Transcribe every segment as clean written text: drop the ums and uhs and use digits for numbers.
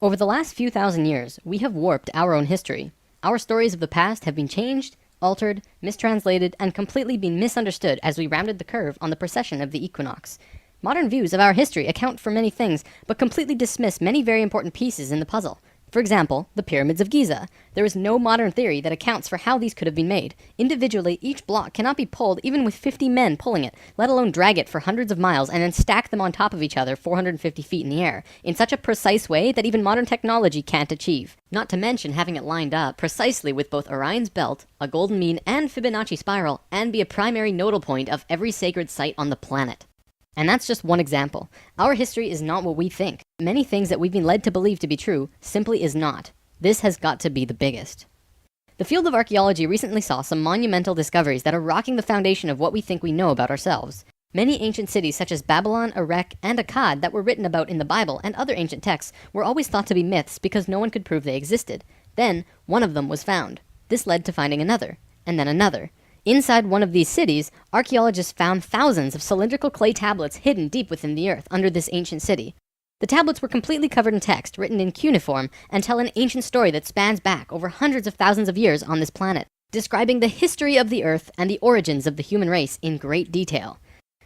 Over the last few thousand years, we have warped our own history. Our stories of the past have been changed, altered, mistranslated, and completely been misunderstood as we rounded the curve on the precession of the equinox. Modern views of our history account for many things, but completely dismiss many very important pieces in the puzzle. For example, the pyramids of Giza. There is no modern theory that accounts for how these could have been made. Individually, each block cannot be pulled even with 50 men pulling it, let alone drag it for hundreds of miles and then stack them on top of each other 450 feet in the air, in such a precise way that even modern technology can't achieve. Not to mention having it lined up precisely with both Orion's belt, a golden mean, and Fibonacci spiral, and be a primary nodal point of every sacred site on the planet. And that's just one example. Our history is not what we think. Many things that we've been led to believe to be true simply is not. This has got to be the biggest. The field of archaeology recently saw some monumental discoveries that are rocking the foundation of what we think we know about ourselves. Many ancient cities such as Babylon, Erech, and Akkad that were written about in the Bible and other ancient texts were always thought to be myths because no one could prove they existed. Then, one of them was found. This led to finding another, and then another. Inside one of these cities, archaeologists found thousands of cylindrical clay tablets hidden deep within the earth under this ancient city. The tablets were completely covered in text written in cuneiform and tell an ancient story that spans back over hundreds of thousands of years on this planet, describing the history of the earth and the origins of the human race in great detail.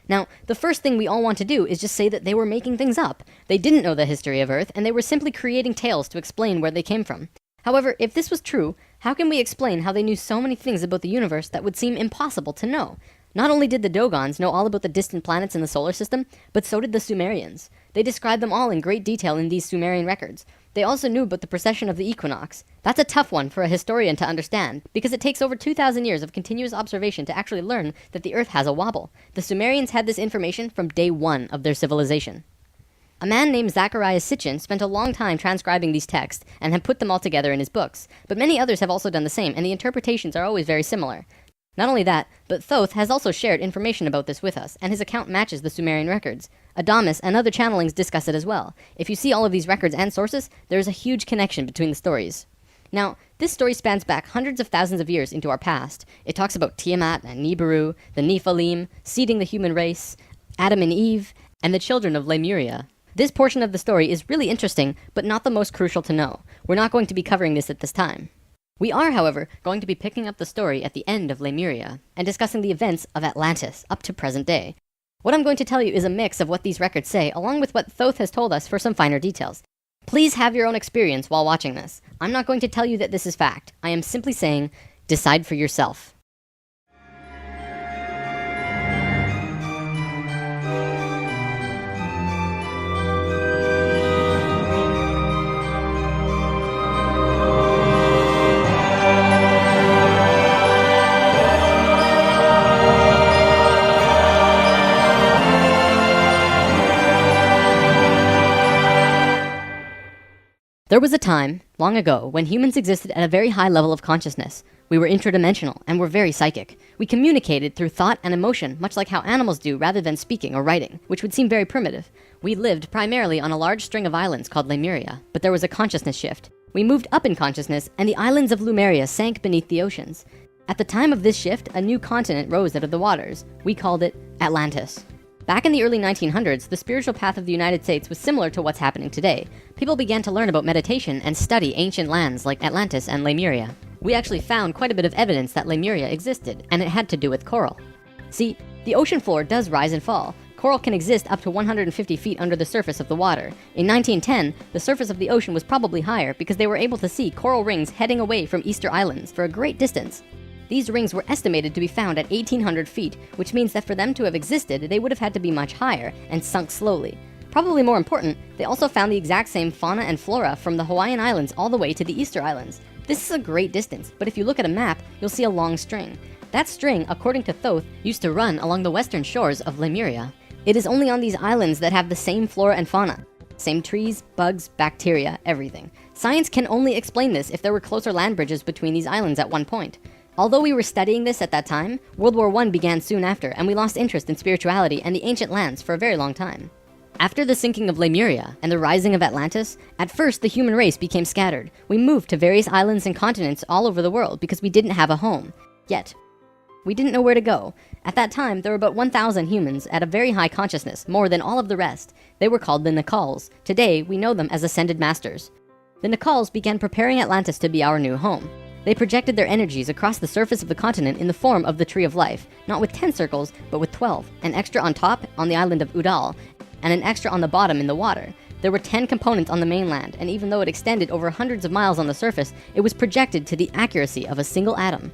Now, the first thing we all want to do is just say that they were making things up. They didn't know the history of Earth, and they were simply creating tales to explain where they came from. However, if this was true, how can we explain how they knew so many things about the universe that would seem impossible to know? Not only did the Dogons know all about the distant planets in the solar system, but so did the Sumerians. They described them all in great detail in these Sumerian records. They also knew about the precession of the equinox. That's a tough one for a historian to understand, because it takes over 2,000 years of continuous observation to actually learn that the Earth has a wobble. The Sumerians had this information from day one of their civilization. A man named Zacharias Sitchin spent a long time transcribing these texts and had put them all together in his books, but many others have also done the same, and the interpretations are always very similar. Not only that, but Thoth has also shared information about this with us, and his account matches the Sumerian records. Adamus and other channelings discuss it as well. If you see all of these records and sources, there is a huge connection between the stories. Now, this story spans back hundreds of thousands of years into our past. It talks about Tiamat and Nibiru, the Nephilim, seeding the human race, Adam and Eve, and the children of Lemuria. This portion of the story is really interesting, but not the most crucial to know. We're not going to be covering this at this time. We are, however, going to be picking up the story at the end of Lemuria and discussing the events of Atlantis up to present day. What I'm going to tell you is a mix of what these records say, along with what Thoth has told us for some finer details. Please have your own experience while watching this. I'm not going to tell you that this is fact. I am simply saying, decide for yourself. There was a time, long ago, when humans existed at a very high level of consciousness. We were interdimensional and were very psychic. We communicated through thought and emotion, much like how animals do rather than speaking or writing, which would seem very primitive. We lived primarily on a large string of islands called Lemuria, but there was a consciousness shift. We moved up in consciousness and the islands of Lemuria sank beneath the oceans. At the time of this shift, a new continent rose out of the waters. We called it Atlantis. Back in the early 1900s, the spiritual path of the United States was similar to what's happening today. People began to learn about meditation and study ancient lands like Atlantis and Lemuria. We actually found quite a bit of evidence that Lemuria existed, and it had to do with coral. See, the ocean floor does rise and fall. Coral can exist up to 150 feet under the surface of the water. In 1910, the surface of the ocean was probably higher because they were able to see coral rings heading away from Easter Islands for a great distance. These rings were estimated to be found at 1,800 feet, which means that for them to have existed, they would have had to be much higher and sunk slowly. Probably more important, they also found the exact same fauna and flora from the Hawaiian Islands all the way to the Easter Islands. This is a great distance, but if you look at a map, you'll see a long string. That string, according to Thoth, used to run along the western shores of Lemuria. It is only on these islands that have the same flora and fauna. Same trees, bugs, bacteria, everything. Science can only explain this if there were closer land bridges between these islands at one point. Although we were studying this at that time, World War I began soon after, and we lost interest in spirituality and the ancient lands for a very long time. After the sinking of Lemuria and the rising of Atlantis, at first the human race became scattered. We moved to various islands and continents all over the world because we didn't have a home. Yet, we didn't know where to go. At that time, there were about 1,000 humans at a very high consciousness, more than all of the rest. They were called the Nakals. Today, we know them as Ascended Masters. The Nacals began preparing Atlantis to be our new home. They projected their energies across the surface of the continent in the form of the Tree of Life, not with 10 circles, but with 12, an extra on top on the island of Udal, and an extra on the bottom in the water. There were 10 components on the mainland, and even though it extended over hundreds of miles on the surface, it was projected to the accuracy of a single atom.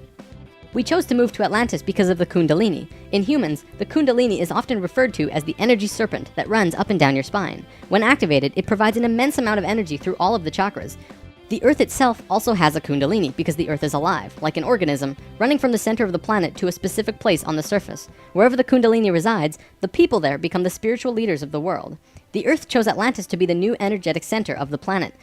We chose to move to Atlantis because of the Kundalini. In humans, the Kundalini is often referred to as the energy serpent that runs up and down your spine. When activated, it provides an immense amount of energy through all of the chakras. The Earth itself also has a Kundalini because the Earth is alive, like an organism, running from the center of the planet to a specific place on the surface. Wherever the Kundalini resides, the people there become the spiritual leaders of the world. The Earth chose Atlantis to be the new energetic center of the planet.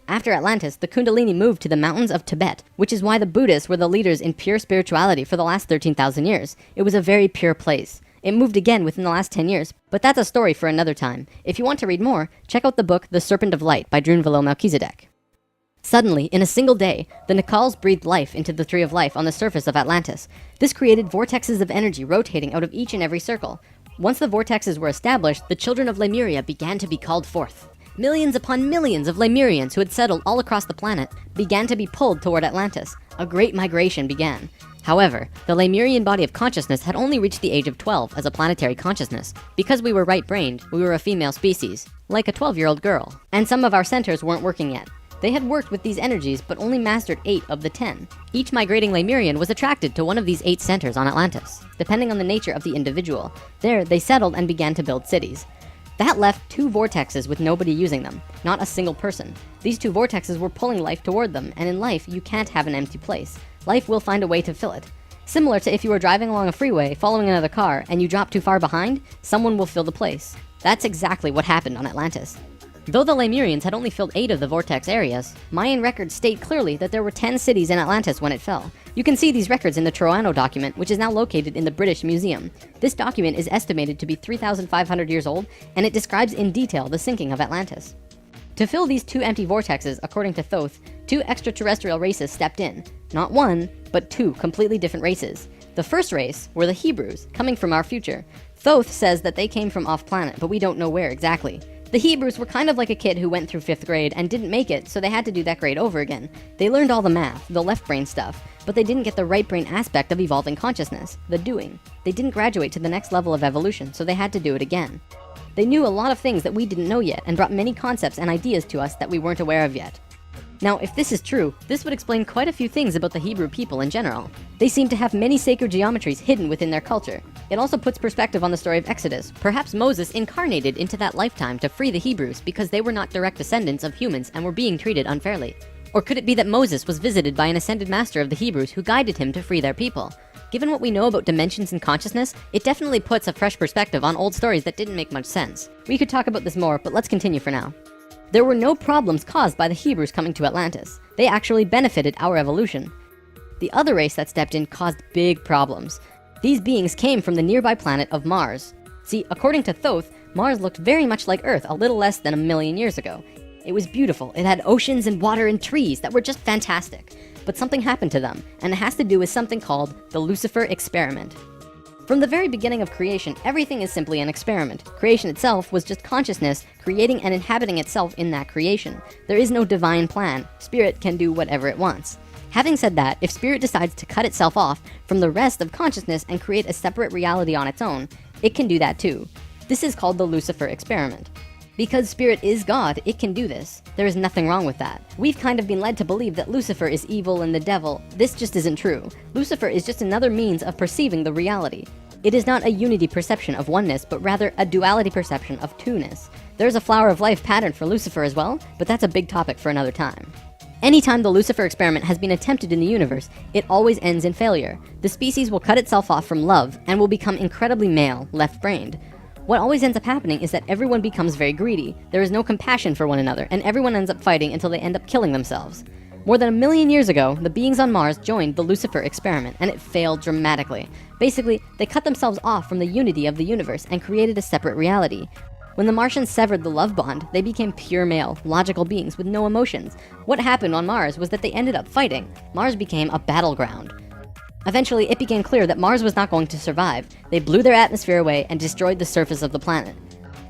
After Atlantis, the Kundalini moved to the mountains of Tibet, which is why the Buddhists were the leaders in pure spirituality for the last 13,000 years. It was a very pure place. It moved again within the last 10 years, but that's a story for another time. If you want to read more, check out the book The Serpent of Light by Drunvalo Melchizedek. Suddenly, in a single day, the Nacals breathed life into the Tree of Life on the surface of Atlantis. This created vortexes of energy rotating out of each and every circle. Once the vortexes were established, the children of Lemuria began to be called forth. Millions upon millions of Lemurians who had settled all across the planet began to be pulled toward Atlantis. A great migration began. However, the Lemurian body of consciousness had only reached the age of 12 as a planetary consciousness. Because we were right-brained, we were a female species, like a 12-year-old girl. And some of our centers weren't working yet. They had worked with these energies, but only mastered 8 of the 10. Each migrating Lemurian was attracted to one of these 8 centers on Atlantis, depending on the nature of the individual. There, they settled and began to build cities. That left 2 vortexes with nobody using them, not a single person. These 2 vortexes were pulling life toward them, and in life, you can't have an empty place. Life will find a way to fill it. Similar to if you were driving along a freeway, following another car, and you drop too far behind, someone will fill the place. That's exactly what happened on Atlantis. Though the Lemurians had only filled 8 of the vortex areas, Mayan records state clearly that there were 10 cities in Atlantis when it fell. You can see these records in the Troano document, which is now located in the British Museum. This document is estimated to be 3,500 years old, and it describes in detail the sinking of Atlantis. To fill these 2 empty vortexes, according to Thoth, 2 extraterrestrial races stepped in. Not 1, but 2 completely different races. The first race were the Hebrews, coming from our future. Thoth says that they came from off-planet, but we don't know where exactly. The Hebrews were kind of like a kid who went through 5th grade and didn't make it, so they had to do that grade over again. They learned all the math, the left brain stuff, but they didn't get the right brain aspect of evolving consciousness, the doing. They didn't graduate to the next level of evolution, so they had to do it again. They knew a lot of things that we didn't know yet and brought many concepts and ideas to us that we weren't aware of yet. Now, if this is true, this would explain quite a few things about the Hebrew people in general. They seem to have many sacred geometries hidden within their culture. It also puts perspective on the story of Exodus. Perhaps Moses incarnated into that lifetime to free the Hebrews because they were not direct descendants of humans and were being treated unfairly. Or could it be that Moses was visited by an ascended master of the Hebrews who guided him to free their people? Given what we know about dimensions and consciousness, it definitely puts a fresh perspective on old stories that didn't make much sense. We could talk about this more, but let's continue for now. There were no problems caused by the Hebrews coming to Atlantis. They actually benefited our evolution. The other race that stepped in caused big problems. These beings came from the nearby planet of Mars. See, according to Thoth, Mars looked very much like Earth a little less than 1 million years ago. It was beautiful. It had oceans and water and trees that were just fantastic. But something happened to them, and it has to do with something called the Lucifer experiment. From the very beginning of creation, everything is simply an experiment. Creation itself was just consciousness creating and inhabiting itself in that creation. There is no divine plan. Spirit can do whatever it wants. Having said that, if Spirit decides to cut itself off from the rest of consciousness and create a separate reality on its own, it can do that too. This is called the Lucifer experiment. Because Spirit is God, it can do this. There is nothing wrong with that. We've kind of been led to believe that Lucifer is evil and the devil. This just isn't true. Lucifer is just another means of perceiving the reality. It is not a unity perception of oneness, but rather a duality perception of two-ness. There's a flower of life pattern for Lucifer as well, but that's a big topic for another time. Anytime the Lucifer experiment has been attempted in the universe, it always ends in failure. The species will cut itself off from love and will become incredibly male, left-brained. What always ends up happening is that everyone becomes very greedy. There is no compassion for one another, and everyone ends up fighting until they end up killing themselves. More than 1 million years ago, the beings on Mars joined the Lucifer experiment, and it failed dramatically. Basically, they cut themselves off from the unity of the universe and created a separate reality. When the Martians severed the love bond, they became pure male, logical beings with no emotions. What happened on Mars was that they ended up fighting. Mars became a battleground. Eventually, it became clear that Mars was not going to survive. They blew their atmosphere away and destroyed the surface of the planet.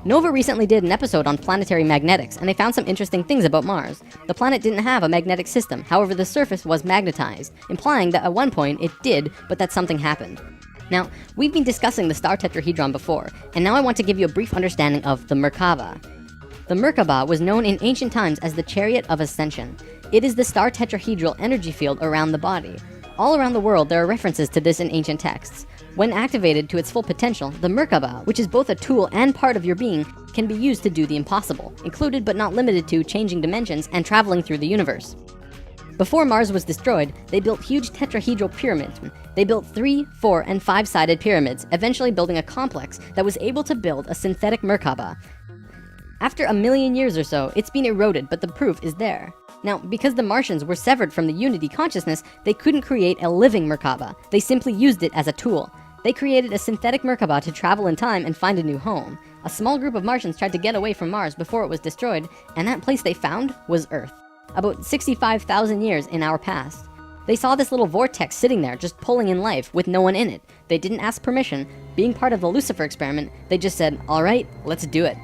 Nova recently did an episode on planetary magnetics, and they found some interesting things about Mars. The planet didn't have a magnetic system, however the surface was magnetized, implying that at one point it did, but that something happened. Now, we've been discussing the star tetrahedron before, and now I want to give you a brief understanding of the Merkaba. The Merkaba was known in ancient times as the Chariot of Ascension. It is the star tetrahedral energy field around the body. All around the world, there are references to this in ancient texts. When activated to its full potential, the Merkaba, which is both a tool and part of your being, can be used to do the impossible, included but not limited to changing dimensions and traveling through the universe. Before Mars was destroyed, they built huge tetrahedral pyramids. They built 3, 4, and 5-sided pyramids, eventually building a complex that was able to build a synthetic Merkaba. After 1 million years or so, it's been eroded, but the proof is there. Now, because the Martians were severed from the Unity consciousness, they couldn't create a living Merkaba. They simply used it as a tool. They created a synthetic Merkaba to travel in time and find a new home. A small group of Martians tried to get away from Mars before it was destroyed, and that place they found was Earth. About 65,000 years in our past. They saw this little vortex sitting there, just pulling in life, with no one in it. They didn't ask permission. Being part of the Lucifer experiment, they just said, all right, let's do it.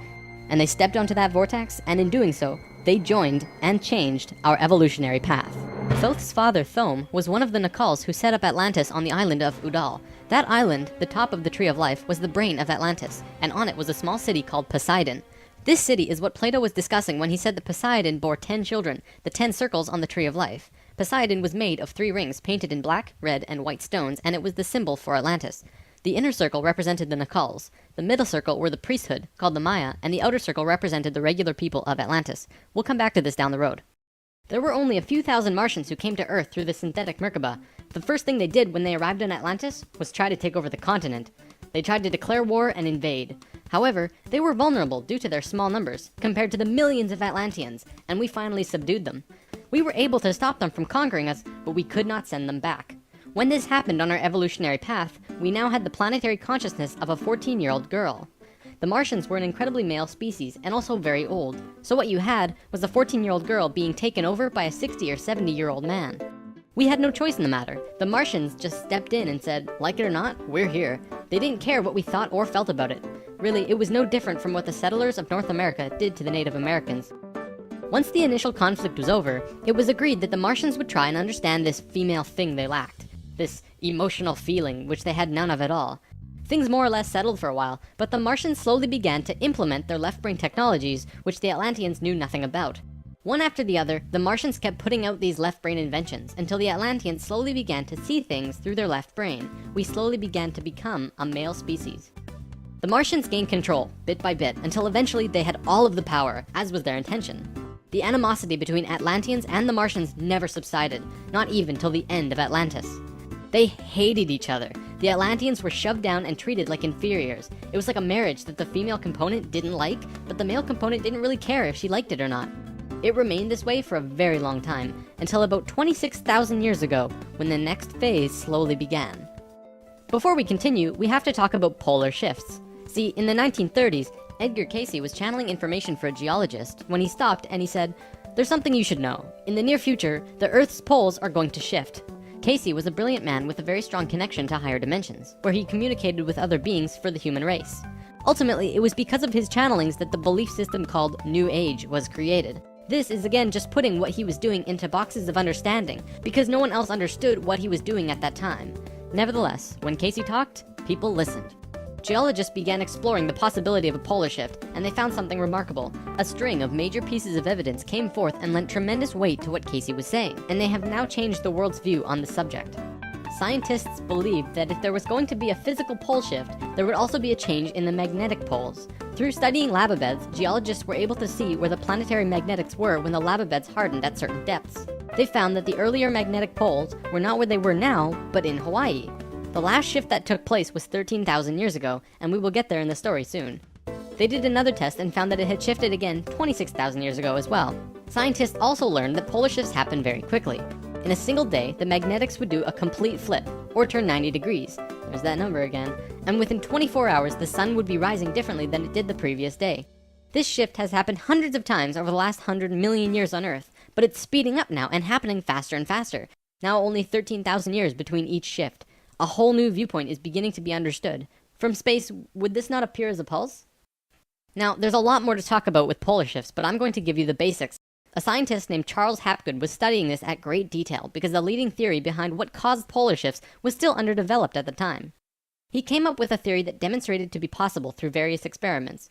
And they stepped onto that vortex, and in doing so, they joined and changed our evolutionary path. Thoth's father, Thome, was one of the Nacals who set up Atlantis on the island of Udal. That island, the top of the Tree of Life, was the brain of Atlantis, and on it was a small city called Poseidon. This city is what Plato was discussing when he said that Poseidon bore 10 children, the 10 circles on the Tree of Life. Poseidon was made of 3 rings painted in black, red, and white stones, and it was the symbol for Atlantis. The inner circle represented the Nacals, the middle circle were the priesthood, called the Maya, and the outer circle represented the regular people of Atlantis. We'll come back to this down the road. There were only a few thousand Martians who came to Earth through the synthetic Merkaba. The first thing they did when they arrived in Atlantis was try to take over the continent. They tried to declare war and invade. However, they were vulnerable due to their small numbers, compared to the millions of Atlanteans, and we finally subdued them. We were able to stop them from conquering us, but we could not send them back. When this happened on our evolutionary path, we now had the planetary consciousness of a 14-year-old girl. The Martians were an incredibly male species, and also very old. So what you had was a 14-year-old girl being taken over by a 60 or 70-year-old man. We had no choice in the matter. The Martians just stepped in and said, like it or not, we're here. They didn't care what we thought or felt about it. Really, it was no different from what the settlers of North America did to the Native Americans. Once the initial conflict was over, it was agreed that the Martians would try and understand this female thing they lacked. This emotional feeling, which they had none of at all. Things more or less settled for a while, but the Martians slowly began to implement their left-brain technologies, which the Atlanteans knew nothing about. One after the other, the Martians kept putting out these left-brain inventions, until the Atlanteans slowly began to see things through their left brain. We slowly began to become a male species. The Martians gained control, bit by bit, until eventually they had all of the power, as was their intention. The animosity between Atlanteans and the Martians never subsided, not even till the end of Atlantis. They hated each other. The Atlanteans were shoved down and treated like inferiors. It was like a marriage that the female component didn't like, but the male component didn't really care if she liked it or not. It remained this way for a very long time, until about 26,000 years ago, when the next phase slowly began. Before we continue, we have to talk about polar shifts. See, in the 1930s, Edgar Cayce was channeling information for a geologist when he stopped and he said, "There's something you should know. In the near future, the Earth's poles are going to shift." Cayce was a brilliant man with a very strong connection to higher dimensions, where he communicated with other beings for the human race. Ultimately, it was because of his channelings that the belief system called New Age was created. This is again just putting what he was doing into boxes of understanding, because no one else understood what he was doing at that time. Nevertheless, when Cayce talked, people listened. Geologists began exploring the possibility of a polar shift, and they found something remarkable. A string of major pieces of evidence came forth and lent tremendous weight to what Cayce was saying, and they have now changed the world's view on the subject. Scientists believed that if there was going to be a physical pole shift, there would also be a change in the magnetic poles. Through studying lava beds, geologists were able to see where the planetary magnetics were when the lava beds hardened at certain depths. They found that the earlier magnetic poles were not where they were now, but in Hawaii. The last shift that took place was 13,000 years ago, and we will get there in the story soon. They did another test and found that it had shifted again 26,000 years ago as well. Scientists also learned that polar shifts happen very quickly. In a single day, the magnetics would do a complete flip, or turn 90 degrees. There's that number again. And within 24 hours, the sun would be rising differently than it did the previous day. This shift has happened hundreds of times over the last 100 million years on Earth, but it's speeding up now and happening faster and faster. Now only 13,000 years between each shift. A whole new viewpoint is beginning to be understood. From space, would this not appear as a pulse? Now, there's a lot more to talk about with polar shifts, but I'm going to give you the basics. A scientist named Charles Hapgood was studying this at great detail because the leading theory behind what caused polar shifts was still underdeveloped at the time. He came up with a theory that demonstrated to be possible through various experiments.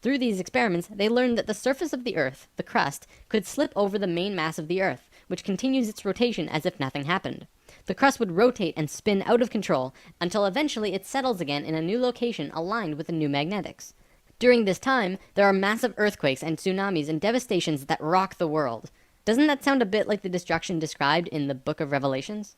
Through these experiments, they learned that the surface of the Earth, the crust, could slip over the main mass of the Earth, which continues its rotation as if nothing happened. The crust would rotate and spin out of control until eventually it settles again in a new location aligned with the new magnetics. During this time, there are massive earthquakes and tsunamis and devastations that rock the world. Doesn't that sound a bit like the destruction described in the Book of Revelations?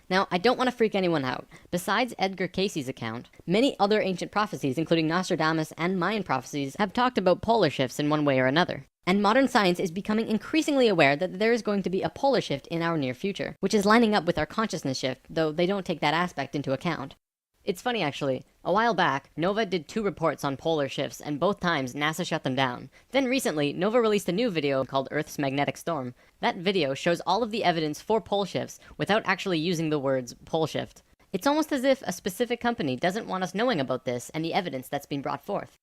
Now, I don't want to freak anyone out. Besides Edgar Cayce's account, many other ancient prophecies, including Nostradamus and Mayan prophecies, have talked about polar shifts in one way or another. And modern science is becoming increasingly aware that there is going to be a polar shift in our near future, which is lining up with our consciousness shift, though they don't take that aspect into account. It's funny actually, a while back, NOVA did 2 reports on polar shifts, and both times NASA shut them down. Then recently, NOVA released a new video called Earth's Magnetic Storm. That video shows all of the evidence for pole shifts without actually using the words pole shift. It's almost as if a specific company doesn't want us knowing about this and the evidence that's been brought forth.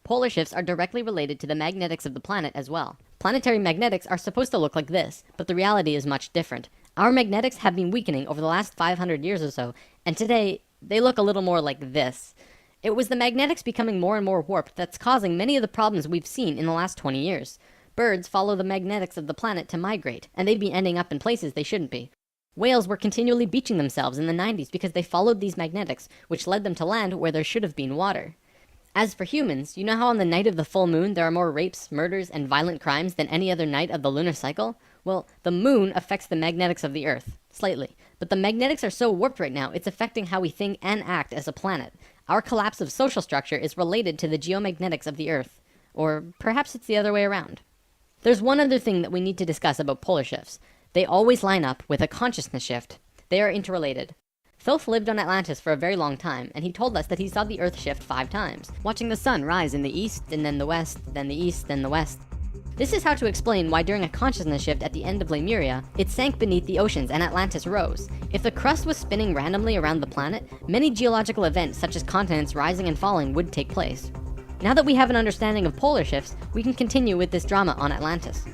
Polar shifts are directly related to the magnetics of the planet as well. Planetary magnetics are supposed to look like this, but the reality is much different. Our magnetics have been weakening over the last 500 years or so, and today, they look a little more like this. It was the magnetics becoming more and more warped that's causing many of the problems we've seen in the last 20 years. Birds follow the magnetics of the planet to migrate, and they'd be ending up in places they shouldn't be. Whales were continually beaching themselves in the 90s because they followed these magnetics, which led them to land where there should have been water. As for humans, you know how on the night of the full moon there are more rapes, murders, and violent crimes than any other night of the lunar cycle? Well, the moon affects the magnetics of the Earth, slightly. But the magnetics are so warped right now, it's affecting how we think and act as a planet. Our collapse of social structure is related to the geomagnetics of the Earth. Or perhaps it's the other way around. There's one other thing that we need to discuss about polar shifts. They always line up with a consciousness shift. They are interrelated. Thoth lived on Atlantis for a very long time, and he told us that he saw the Earth shift 5 times, watching the sun rise in the east, and then the west, then the east, then the west. This is how to explain why during a consciousness shift at the end of Lemuria, it sank beneath the oceans and Atlantis rose. If the crust was spinning randomly around the planet, many geological events such as continents rising and falling would take place. Now that we have an understanding of polar shifts, we can continue with this drama on Atlantis.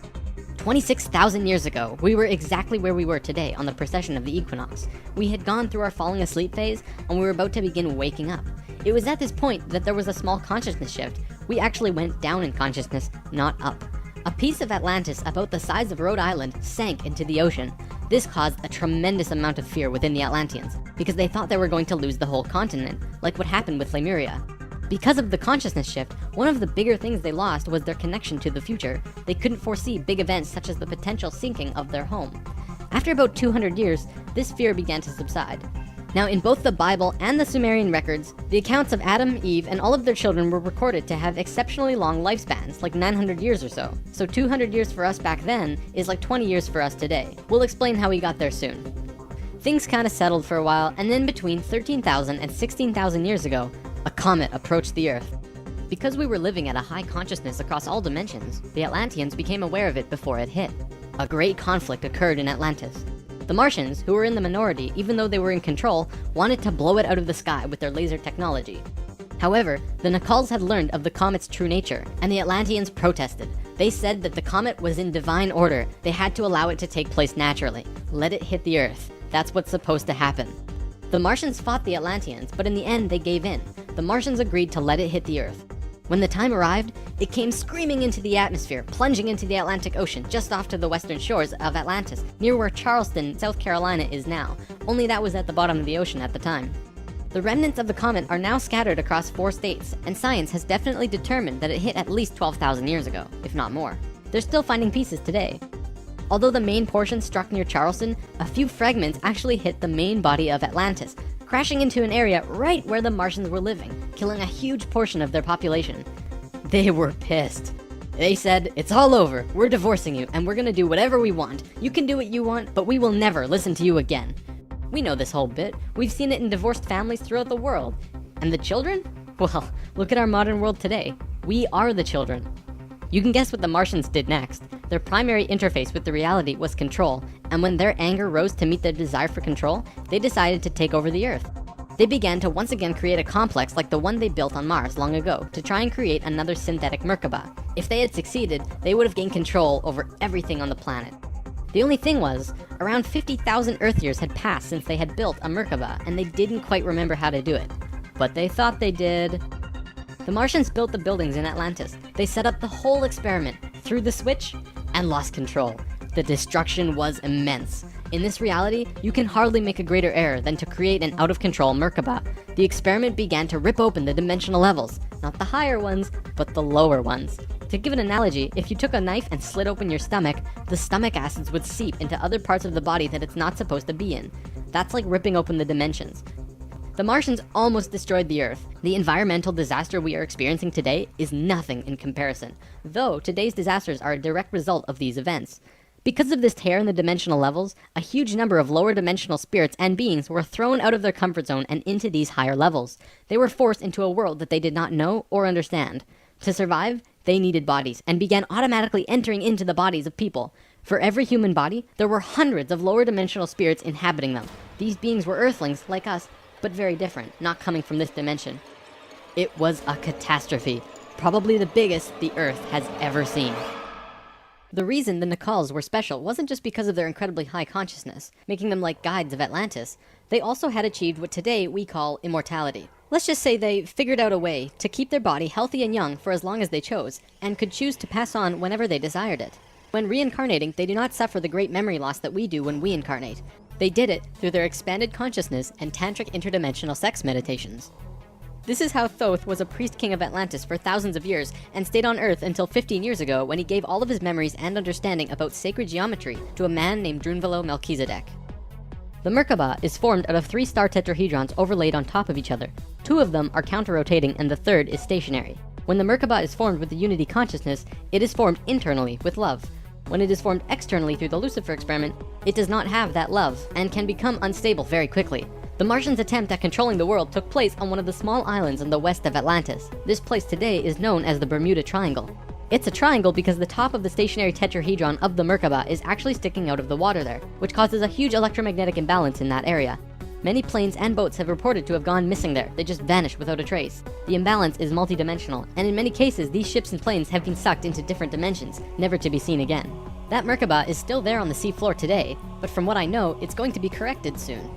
26,000 years ago, we were exactly where we were today on the precession of the equinox. We had gone through our falling asleep phase, and we were about to begin waking up. It was at this point that there was a small consciousness shift. We actually went down in consciousness, not up. A piece of Atlantis about the size of Rhode Island sank into the ocean. This caused a tremendous amount of fear within the Atlanteans, because they thought they were going to lose the whole continent, like what happened with Lemuria. Because of the consciousness shift, one of the bigger things they lost was their connection to the future. They couldn't foresee big events such as the potential sinking of their home. After about 200 years, this fear began to subside. Now, in both the Bible and the Sumerian records, the accounts of Adam, Eve, and all of their children were recorded to have exceptionally long lifespans, like 900 years or so. So 200 years for us back then is like 20 years for us today. We'll explain how we got there soon. Things kind of settled for a while, and then between 13,000 and 16,000 years ago, a comet approached the Earth. Because we were living at a high consciousness across all dimensions, the Atlanteans became aware of it before it hit. A great conflict occurred in Atlantis. The Martians, who were in the minority even though they were in control, wanted to blow it out of the sky with their laser technology. However, the Nacals had learned of the comet's true nature, and the Atlanteans protested. They said that the comet was in divine order. They had to allow it to take place naturally. Let it hit the Earth. That's what's supposed to happen. The Martians fought the Atlanteans, but in the end they gave in. The Martians agreed to let it hit the Earth. When the time arrived, it came screaming into the atmosphere, plunging into the Atlantic Ocean just off to the western shores of Atlantis, near where Charleston, South Carolina is now, only that was at the bottom of the ocean at the time. The remnants of the comet are now scattered across 4 states, and science has definitely determined that it hit at least 12,000 years ago, if not more. They're still finding pieces today. Although the main portion struck near Charleston, a few fragments actually hit the main body of Atlantis, crashing into an area right where the Martians were living, killing a huge portion of their population. They were pissed. They said, "It's all over, we're divorcing you, and we're gonna do whatever we want. You can do what you want, but we will never listen to you again." We know this whole bit. We've seen it in divorced families throughout the world. And the children? Well, look at our modern world today. We are the children. You can guess what the Martians did next. Their primary interface with the reality was control, and when their anger rose to meet their desire for control, they decided to take over the Earth. They began to once again create a complex like the one they built on Mars long ago to try and create another synthetic Merkaba. If they had succeeded, they would have gained control over everything on the planet. The only thing was, around 50,000 Earth years had passed since they had built a Merkaba, and they didn't quite remember how to do it. But they thought they did. The Martians built the buildings in Atlantis. They set up the whole experiment, threw the switch, and lost control. The destruction was immense. In this reality, you can hardly make a greater error than to create an out-of-control Merkaba. The experiment began to rip open the dimensional levels, not the higher ones, but the lower ones. To give an analogy, if you took a knife and slit open your stomach, the stomach acids would seep into other parts of the body that it's not supposed to be in. That's like ripping open the dimensions. The Martians almost destroyed the Earth. The environmental disaster we are experiencing today is nothing in comparison, though today's disasters are a direct result of these events. Because of this tear in the dimensional levels, a huge number of lower dimensional spirits and beings were thrown out of their comfort zone and into these higher levels. They were forced into a world that they did not know or understand. To survive, they needed bodies and began automatically entering into the bodies of people. For every human body, there were hundreds of lower dimensional spirits inhabiting them. These beings were Earthlings like us, but very different, not coming from this dimension. It was a catastrophe, probably the biggest the Earth has ever seen. The reason the Nacals were special wasn't just because of their incredibly high consciousness, making them like guides of Atlantis. They also had achieved what today we call immortality. Let's just say they figured out a way to keep their body healthy and young for as long as they chose, and could choose to pass on whenever they desired it. When reincarnating, they do not suffer the great memory loss that we do when we incarnate. They did it through their expanded consciousness and tantric interdimensional sex meditations. This is how Thoth was a priest king of Atlantis for thousands of years and stayed on Earth until 15 years ago when he gave all of his memories and understanding about sacred geometry to a man named Drunvalo Melchizedek. The Merkaba is formed out of 3 star tetrahedrons overlaid on top of each other. 2 of them are counter-rotating and the third is stationary. When the Merkaba is formed with the unity consciousness, it is formed internally with love. When it is formed externally through the Lucifer experiment, it does not have that love and can become unstable very quickly. The Martians' attempt at controlling the world took place on one of the small islands in the west of Atlantis. This place today is known as the Bermuda Triangle. It's a triangle because the top of the stationary tetrahedron of the Merkaba is actually sticking out of the water there, which causes a huge electromagnetic imbalance in that area. Many planes and boats have reported to have gone missing there. They just vanished without a trace. The imbalance is multidimensional, and in many cases, these ships and planes have been sucked into different dimensions, never to be seen again. That Merkaba is still there on the seafloor today, but from what I know, it's going to be corrected soon.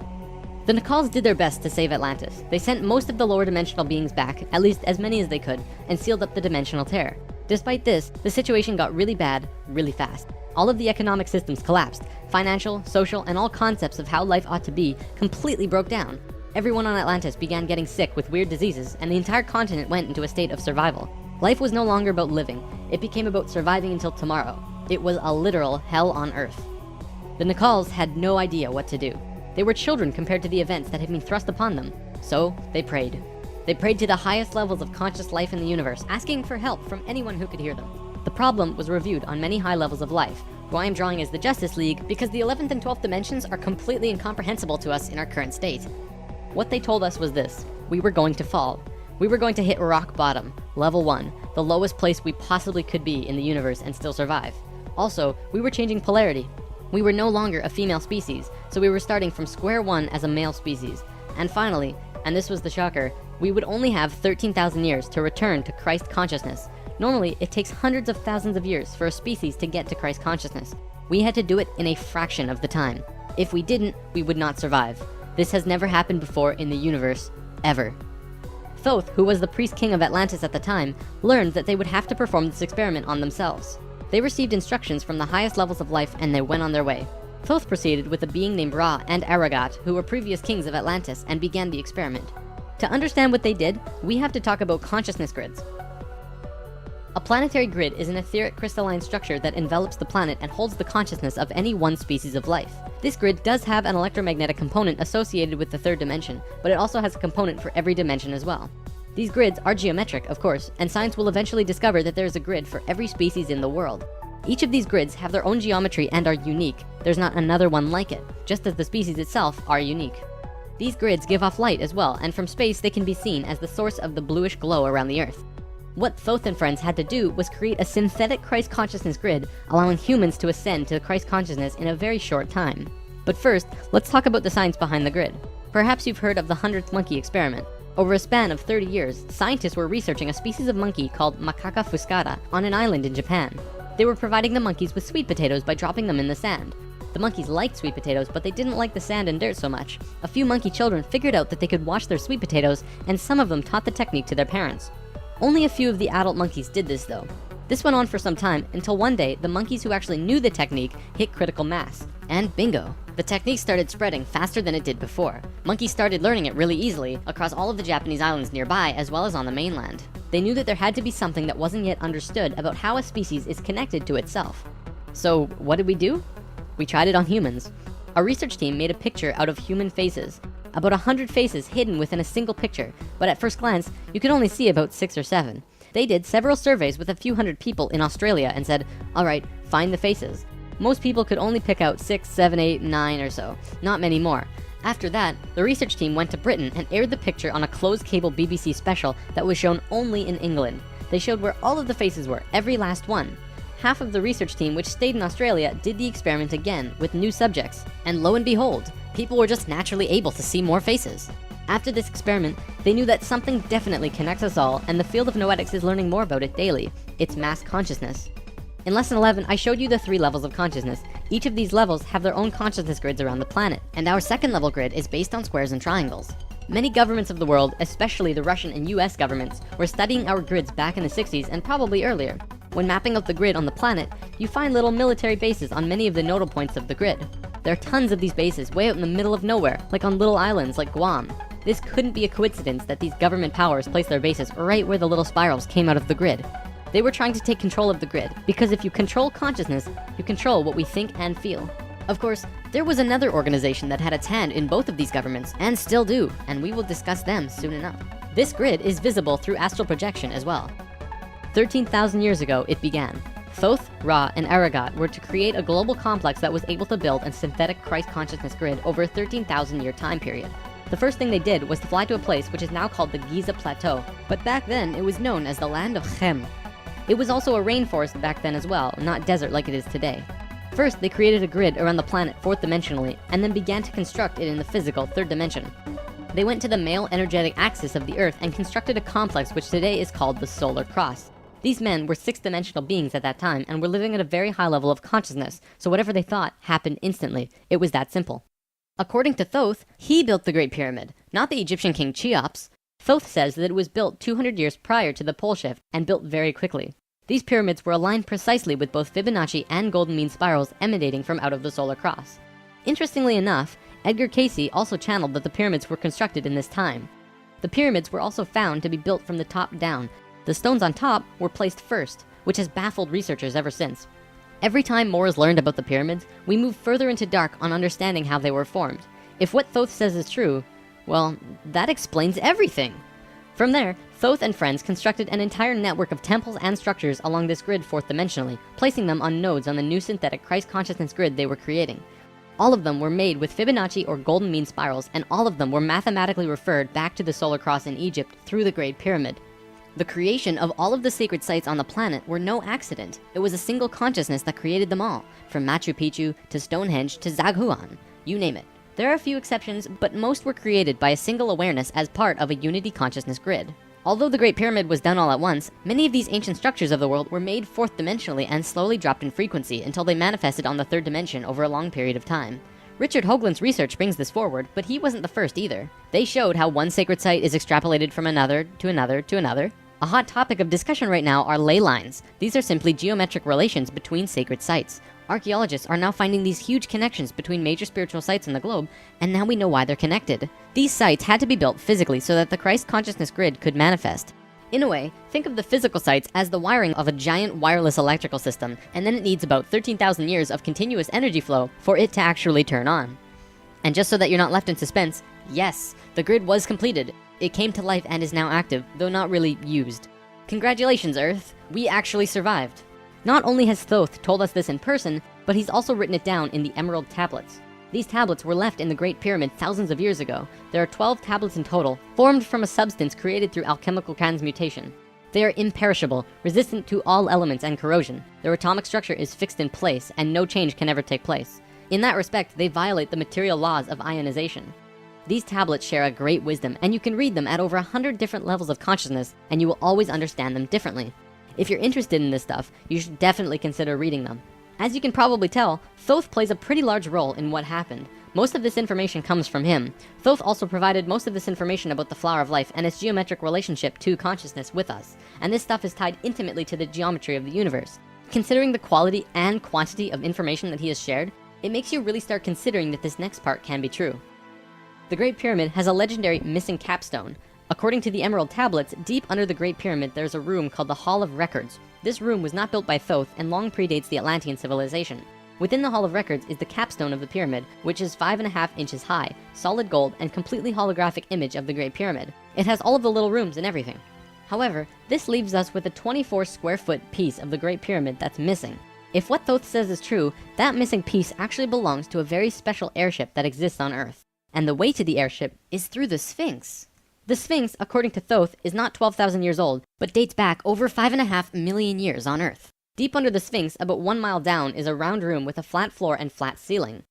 The Nacals did their best to save Atlantis. They sent most of the lower dimensional beings back, at least as many as they could, and sealed up the dimensional tear. Despite this, the situation got really bad, really fast. All of the economic systems collapsed. Financial, social, and all concepts of how life ought to be completely broke down. Everyone on Atlantis began getting sick with weird diseases, and the entire continent went into a state of survival. Life was no longer about living. It became about surviving until tomorrow. It was a literal hell on Earth. The Nacals had no idea what to do. They were children compared to the events that had been thrust upon them. So they prayed. They prayed to the highest levels of conscious life in the universe, asking for help from anyone who could hear them. The problem was reviewed on many high levels of life, who I am drawing as the Justice League because the 11th and 12th dimensions are completely incomprehensible to us in our current state. What they told us was this: we were going to fall. We were going to hit rock bottom, level 1, the lowest place we possibly could be in the universe and still survive. Also, we were changing polarity. We were no longer a female species, so we were starting from square one as a male species. And finally, and this was the shocker, we would only have 13,000 years to return to Christ consciousness. Normally, it takes hundreds of thousands of years for a species to get to Christ consciousness. We had to do it in a fraction of the time. If we didn't, we would not survive. This has never happened before in the universe, ever. Thoth, who was the priest king of Atlantis at the time, learned that they would have to perform this experiment on themselves. They received instructions from the highest levels of life and they went on their way. Thoth proceeded with a being named Ra and Aragat, who were previous kings of Atlantis, and began the experiment. To understand what they did, we have to talk about consciousness grids. A planetary grid is an etheric crystalline structure that envelops the planet and holds the consciousness of any one species of life. This grid does have an electromagnetic component associated with the third dimension, but it also has a component for every dimension as well. These grids are geometric, of course, and science will eventually discover that there is a grid for every species in the world. Each of these grids have their own geometry and are unique. There's not another one like it, just as the species itself are unique. These grids give off light as well, and from space they can be seen as the source of the bluish glow around the Earth. What Thoth and friends had to do was create a synthetic Christ consciousness grid, allowing humans to ascend to Christ consciousness in a very short time. But first, let's talk about the science behind the grid. Perhaps you've heard of the 100th monkey experiment. Over a span of 30 years, scientists were researching a species of monkey called Macaca fuscata on an island in Japan. They were providing the monkeys with sweet potatoes by dropping them in the sand. The monkeys liked sweet potatoes, but they didn't like the sand and dirt so much. A few monkey children figured out that they could wash their sweet potatoes, and some of them taught the technique to their parents. Only a few of the adult monkeys did this though. This went on for some time until one day, the monkeys who actually knew the technique hit critical mass. And bingo, the technique started spreading faster than it did before. Monkeys started learning it really easily across all of the Japanese islands nearby as well as on the mainland. They knew that there had to be something that wasn't yet understood about how a species is connected to itself. So what did we do? We tried it on humans. Our research team made a picture out of human faces. About 100 faces hidden within a single picture, but at first glance, you could only see about 6 or 7. They did several surveys with a few hundred people in Australia and said, all right, find the faces. Most people could only pick out 6, 7, 8, 9 or so, not many more. After that, the research team went to Britain and aired the picture on a closed cable BBC special that was shown only in England. They showed where all of the faces were, every last one. Half of the research team, which stayed in Australia, did the experiment again with new subjects. And lo and behold, people were just naturally able to see more faces. After this experiment, they knew that something definitely connects us all, and the field of noetics is learning more about it daily. It's mass consciousness. In lesson 11, I showed you the 3 levels of consciousness. Each of these levels have their own consciousness grids around the planet, and our second level grid is based on squares and triangles. Many governments of the world, especially the Russian and US governments, were studying our grids back in the 60s and probably earlier. When mapping out the grid on the planet, you find little military bases on many of the nodal points of the grid. There are tons of these bases way out in the middle of nowhere, like on little islands like Guam. This couldn't be a coincidence that these government powers placed their bases right where the little spirals came out of the grid. They were trying to take control of the grid, because if you control consciousness, you control what we think and feel. Of course, there was another organization that had its hand in both of these governments, and still do, and we will discuss them soon enough. This grid is visible through astral projection as well. 13,000 years ago, it began. Thoth, Ra, and Aragat were to create a global complex that was able to build a synthetic Christ consciousness grid over a 13,000 year time period. The first thing they did was to fly to a place which is now called the Giza Plateau, but back then it was known as the land of Chem. It was also a rainforest back then as well, not desert like it is today. First, they created a grid around the planet 4th dimensionally, and then began to construct it in the physical 3rd dimension. They went to the male energetic axis of the Earth and constructed a complex which today is called the Solar Cross. These men were 6th dimensional beings at that time and were living at a very high level of consciousness, so whatever they thought happened instantly. It was that simple. According to Thoth, he built the Great Pyramid, not the Egyptian king Cheops. Thoth says that it was built 200 years prior to the pole shift and built very quickly. These pyramids were aligned precisely with both Fibonacci and golden mean spirals emanating from out of the solar cross. Interestingly enough, Edgar Cayce also channeled that the pyramids were constructed in this time. The pyramids were also found to be built from the top down. The stones on top were placed first, which has baffled researchers ever since. Every time more is learned about the pyramids, we move further into dark on understanding how they were formed. If what Thoth says is true, well, that explains everything. From there, Thoth and friends constructed an entire network of temples and structures along this grid 4th dimensionally, placing them on nodes on the new synthetic Christ consciousness grid they were creating. All of them were made with Fibonacci or golden mean spirals, and all of them were mathematically referred back to the solar cross in Egypt through the Great Pyramid. The creation of all of the sacred sites on the planet were no accident. It was a single consciousness that created them all, from Machu Picchu to Stonehenge to Zaghuan, you name it. There are a few exceptions, but most were created by a single awareness as part of a unity consciousness grid. Although the Great Pyramid was done all at once, many of these ancient structures of the world were made 4th dimensionally and slowly dropped in frequency until they manifested on the 3rd dimension over a long period of time. Richard Hoagland's research brings this forward, but he wasn't the first either. They showed how one sacred site is extrapolated from another to another to another. A hot topic of discussion right now are ley lines. These are simply geometric relations between sacred sites. Archaeologists are now finding these huge connections between major spiritual sites in the globe, and now we know why they're connected. These sites had to be built physically so that the Christ consciousness grid could manifest. In a way, think of the physical sites as the wiring of a giant wireless electrical system, and then it needs about 13,000 years of continuous energy flow for it to actually turn on. And just so that you're not left in suspense, yes, the grid was completed. It came to life and is now active, though not really used. Congratulations, Earth, we actually survived. Not only has Thoth told us this in person, but he's also written it down in the Emerald Tablets. These tablets were left in the Great Pyramid thousands of years ago. There are 12 tablets in total, formed from a substance created through alchemical transmutation. They are imperishable, resistant to all elements and corrosion. Their atomic structure is fixed in place, and no change can ever take place. In that respect, they violate the material laws of ionization. These tablets share a great wisdom, and you can read them at over 100 different levels of consciousness, and you will always understand them differently. If you're interested in this stuff, you should definitely consider reading them. As you can probably tell, Thoth plays a pretty large role in what happened. Most of this information comes from him. Thoth also provided most of this information about the flower of life and its geometric relationship to consciousness with us. And this stuff is tied intimately to the geometry of the universe. Considering the quality and quantity of information that he has shared, it makes you really start considering that this next part can be true. The Great Pyramid has a legendary missing capstone. According to the Emerald Tablets, deep under the Great Pyramid there's a room called the Hall of Records. This room was not built by Thoth and long predates the Atlantean civilization. Within the Hall of Records is the capstone of the pyramid, which is 5.5 inches high, solid gold, and completely holographic image of the Great Pyramid. It has all of the little rooms and everything. However, this leaves us with a 24 square foot piece of the Great Pyramid that's missing. If what Thoth says is true, that missing piece actually belongs to a very special airship that exists on Earth. And the way to the airship is through the Sphinx. The Sphinx, according to Thoth, is not 12,000 years old, but dates back over 5.5 million years on Earth. Deep under the Sphinx, about 1 mile down, is a round room with a flat floor and flat ceiling.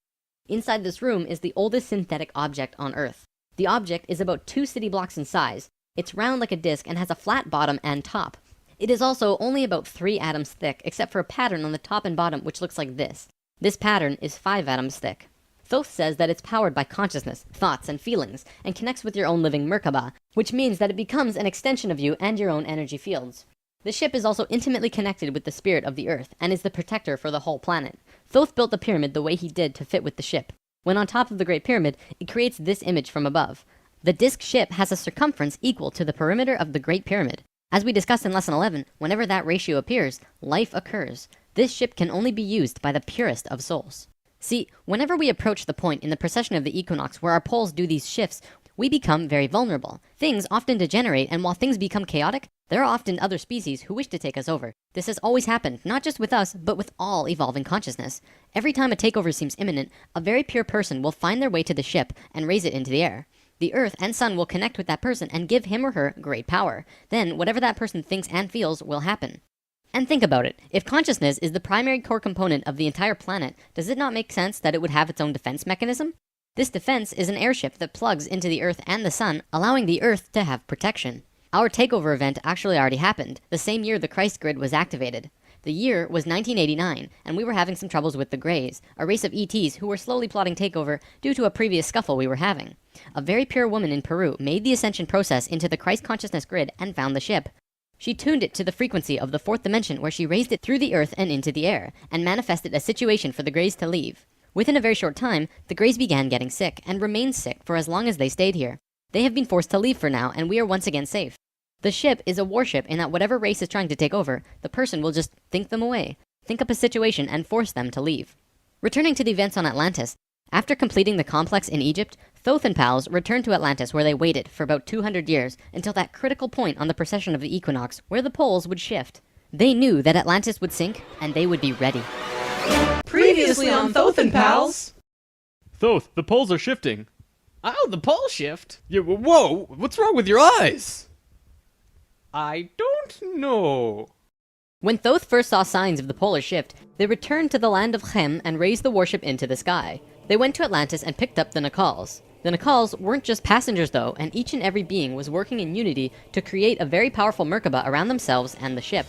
Inside this room is the oldest synthetic object on Earth. The object is about 2 city blocks in size. It's round like a disc and has a flat bottom and top. It is also only about 3 atoms thick, except for a pattern on the top and bottom which looks like this. This pattern is 5 atoms thick. Thoth says that it's powered by consciousness, thoughts, and feelings, and connects with your own living Merkaba, which means that it becomes an extension of you and your own energy fields. The ship is also intimately connected with the spirit of the Earth, and is the protector for the whole planet. Thoth built the pyramid the way he did to fit with the ship. When on top of the Great Pyramid, it creates this image from above. The disc ship has a circumference equal to the perimeter of the Great Pyramid. As we discussed in lesson 11, whenever that ratio appears, life occurs. This ship can only be used by the purest of souls. See, whenever we approach the point in the precession of the equinox where our poles do these shifts, we become very vulnerable. Things often degenerate, and while things become chaotic, there are often other species who wish to take us over. This has always happened, not just with us, but with all evolving consciousness. Every time a takeover seems imminent, a very pure person will find their way to the ship and raise it into the air. The Earth and Sun will connect with that person and give him or her great power. Then, whatever that person thinks and feels will happen. And think about it. If consciousness is the primary core component of the entire planet, does it not make sense that it would have its own defense mechanism? This defense is an airship that plugs into the Earth and the Sun, allowing the Earth to have protection. Our takeover event actually already happened, the same year the Christ grid was activated. The year was 1989, and we were having some troubles with the Greys, a race of ETs who were slowly plotting takeover due to a previous scuffle we were having. A very pure woman in Peru made the ascension process into the Christ consciousness grid and found the ship. She tuned it to the frequency of the 4th dimension, where she raised it through the Earth and into the air, and manifested a situation for the Greys to leave. Within a very short time, the Greys began getting sick, and remained sick for as long as they stayed here. They have been forced to leave for now, and we are once again safe. The ship is a warship in that whatever race is trying to take over, the person will just think them away, think up a situation, and force them to leave. Returning to the events on Atlantis, after completing the complex in Egypt, Thoth and pals returned to Atlantis, where they waited for about 200 years until that critical point on the precession of the equinox where the poles would shift. They knew that Atlantis would sink, and they would be ready. Previously on Thoth and Pals! Thoth, the poles are shifting. Oh, the pole shift? Yeah, whoa, what's wrong with your eyes? I don't know. When Thoth first saw signs of the polar shift, they returned to the land of Chem and raised the warship into the sky. They went to Atlantis and picked up the Nacals. The Nacals weren't just passengers though, and each and every being was working in unity to create a very powerful Merkaba around themselves and the ship.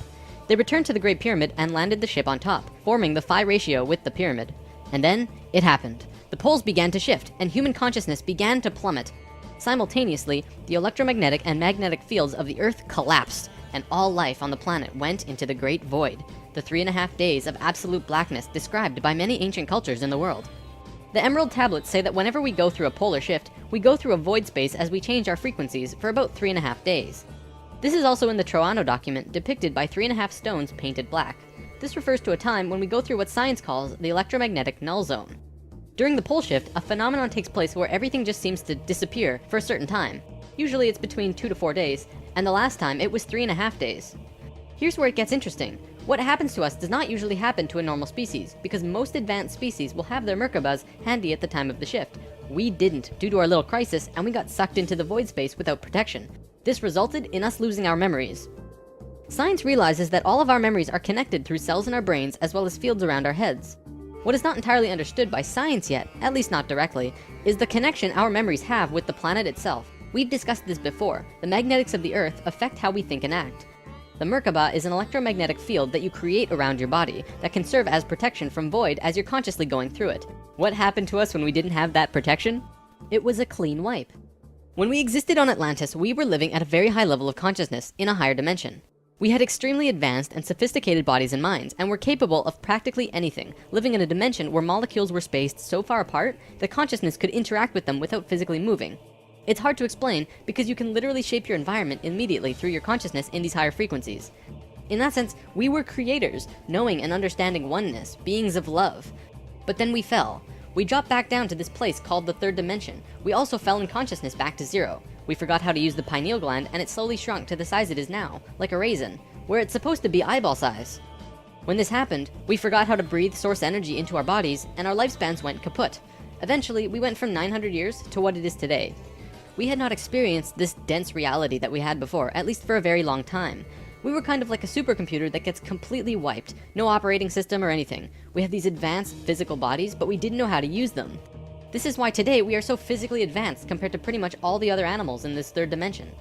They returned to the Great Pyramid and landed the ship on top, forming the phi ratio with the pyramid. And then, it happened. The poles began to shift, and human consciousness began to plummet. Simultaneously, the electromagnetic and magnetic fields of the Earth collapsed, and all life on the planet went into the Great Void, the 3.5 days of absolute blackness described by many ancient cultures in the world. The Emerald Tablets say that whenever we go through a polar shift, we go through a void space as we change our frequencies for about 3.5 days. This is also in the Troano document, depicted by 3.5 stones painted black. This refers to a time when we go through what science calls the electromagnetic null zone. During the pole shift, a phenomenon takes place where everything just seems to disappear for a certain time. Usually it's between 2 to 4 days, and the last time it was 3.5 days. Here's where it gets interesting. What happens to us does not usually happen to a normal species, because most advanced species will have their Merkabas handy at the time of the shift. We didn't, due to our little crisis, and we got sucked into the void space without protection. This resulted in us losing our memories. Science realizes that all of our memories are connected through cells in our brains as well as fields around our heads. What is not entirely understood by science yet, at least not directly, is the connection our memories have with the planet itself. We've discussed this before. The magnetics of the Earth affect how we think and act. The Merkaba is an electromagnetic field that you create around your body that can serve as protection from void as you're consciously going through it. What happened to us when we didn't have that protection? It was a clean wipe. When we existed on Atlantis, we were living at a very high level of consciousness in a higher dimension. We had extremely advanced and sophisticated bodies and minds, and were capable of practically anything, living in a dimension where molecules were spaced so far apart that consciousness could interact with them without physically moving. It's hard to explain because you can literally shape your environment immediately through your consciousness in these higher frequencies. In that sense, we were creators, knowing and understanding oneness, beings of love. But then we fell. We dropped back down to this place called the third dimension. We also fell in consciousness back to zero. We forgot how to use the pineal gland, and it slowly shrunk to the size it is now, like a raisin, where it's supposed to be eyeball size. When this happened, we forgot how to breathe source energy into our bodies, and our lifespans went kaput. Eventually, we went from 900 years to what it is today. We had not experienced this dense reality that we had before, at least for a very long time. We were kind of like a supercomputer that gets completely wiped, no operating system or anything. We had these advanced physical bodies, but we didn't know how to use them. This is why today we are so physically advanced compared to pretty much all the other animals in this third dimension.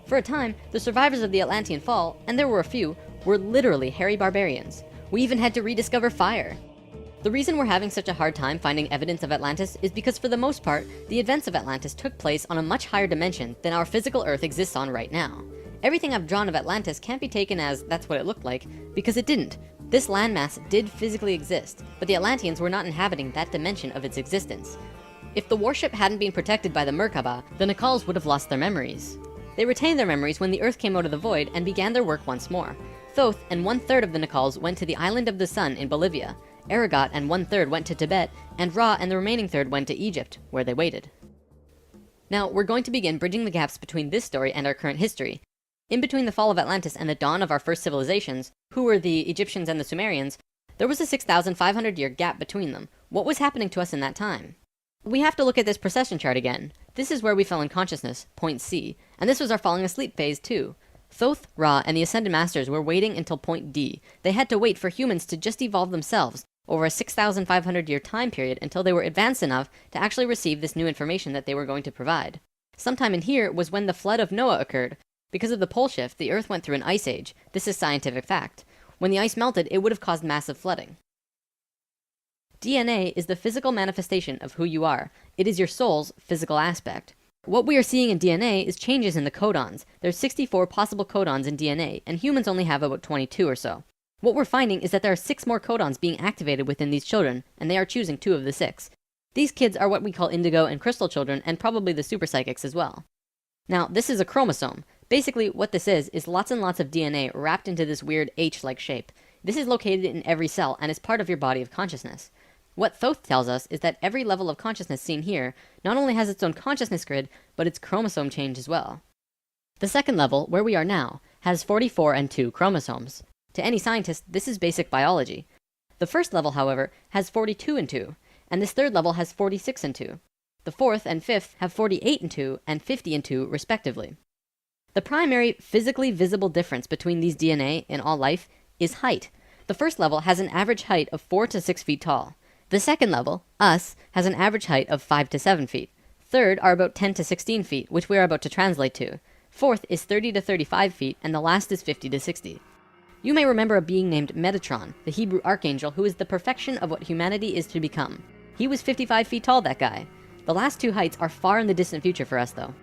For a time, the survivors of the Atlantean fall, and there were a few, were literally hairy barbarians. We even had to rediscover fire. The reason we're having such a hard time finding evidence of Atlantis is because for the most part, the events of Atlantis took place on a much higher dimension than our physical Earth exists on right now. Everything I've drawn of Atlantis can't be taken as that's what it looked like, because it didn't. This landmass did physically exist, but the Atlanteans were not inhabiting that dimension of its existence. If the warship hadn't been protected by the Merkaba, the Nacals would have lost their memories. They retained their memories when the Earth came out of the void and began their work once more. Thoth and 1/3 of the Nacals went to the Island of the Sun in Bolivia. Aragot and 1/3 went to Tibet, and Ra and the remaining third went to Egypt, where they waited. Now, we're going to begin bridging the gaps between this story and our current history. In between the fall of Atlantis and the dawn of our first civilizations, who were the Egyptians and the Sumerians, there was a 6,500 year gap between them. What was happening to us in that time? We have to look at this precession chart again. This is where we fell in consciousness, point C, and this was our falling asleep phase too. Thoth, Ra, and the Ascended Masters were waiting until point D. They had to wait for humans to just evolve themselves over a 6,500 year time period until they were advanced enough to actually receive this new information that they were going to provide. Sometime in here was when the flood of Noah occurred. Because of the pole shift, the Earth went through an ice age. This is scientific fact. When the ice melted, it would have caused massive flooding. DNA is the physical manifestation of who you are. It is your soul's physical aspect. What we are seeing in DNA is changes in the codons. There's 64 possible codons in DNA, and humans only have about 22 or so. What we're finding is that there are 6 more codons being activated within these children, and they are choosing 2 of the 6. These kids are what we call indigo and crystal children, and probably the super psychics as well. Now, this is a chromosome. Basically, what this is lots and lots of DNA wrapped into this weird H-like shape. This is located in every cell and is part of your body of consciousness. What Thoth tells us is that every level of consciousness seen here not only has its own consciousness grid, but its chromosome change as well. The second level, where we are now, has 44 and 2 chromosomes. To any scientist, this is basic biology. The first level, however, has 42 and 2, and this third level has 46 and 2. The fourth and fifth have 48 and 2 and 50 and 2 respectively. The primary physically visible difference between these DNA in all life is height. The first level has an average height of 4 to 6 feet tall. The second level, us, has an average height of 5 to 7 feet. Third are about 10 to 16 feet, which we are about to translate to. Fourth is 30 to 35 feet, and the last is 50 to 60. You may remember a being named Metatron, the Hebrew archangel who is the perfection of what humanity is to become. He was 55 feet tall, that guy. The last 2 heights are far in the distant future for us, though.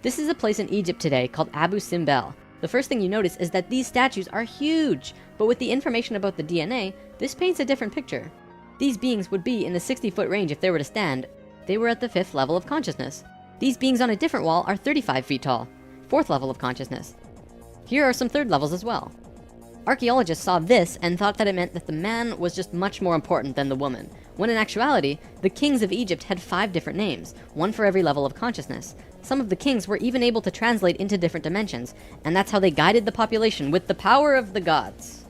This is a place in Egypt today called Abu Simbel. The first thing you notice is that these statues are huge, but with the information about the DNA, this paints a different picture. These beings would be in the 60-foot range if they were to stand. They were at the 5th level of consciousness. These beings on a different wall are 35 feet tall, 4th level of consciousness. Here are some 3rd levels as well. Archaeologists saw this and thought that it meant that the man was just much more important than the woman, when in actuality, the kings of Egypt had 5 different names, one for every level of consciousness. Some of the kings were even able to translate into different dimensions, and that's how they guided the population with the power of the gods.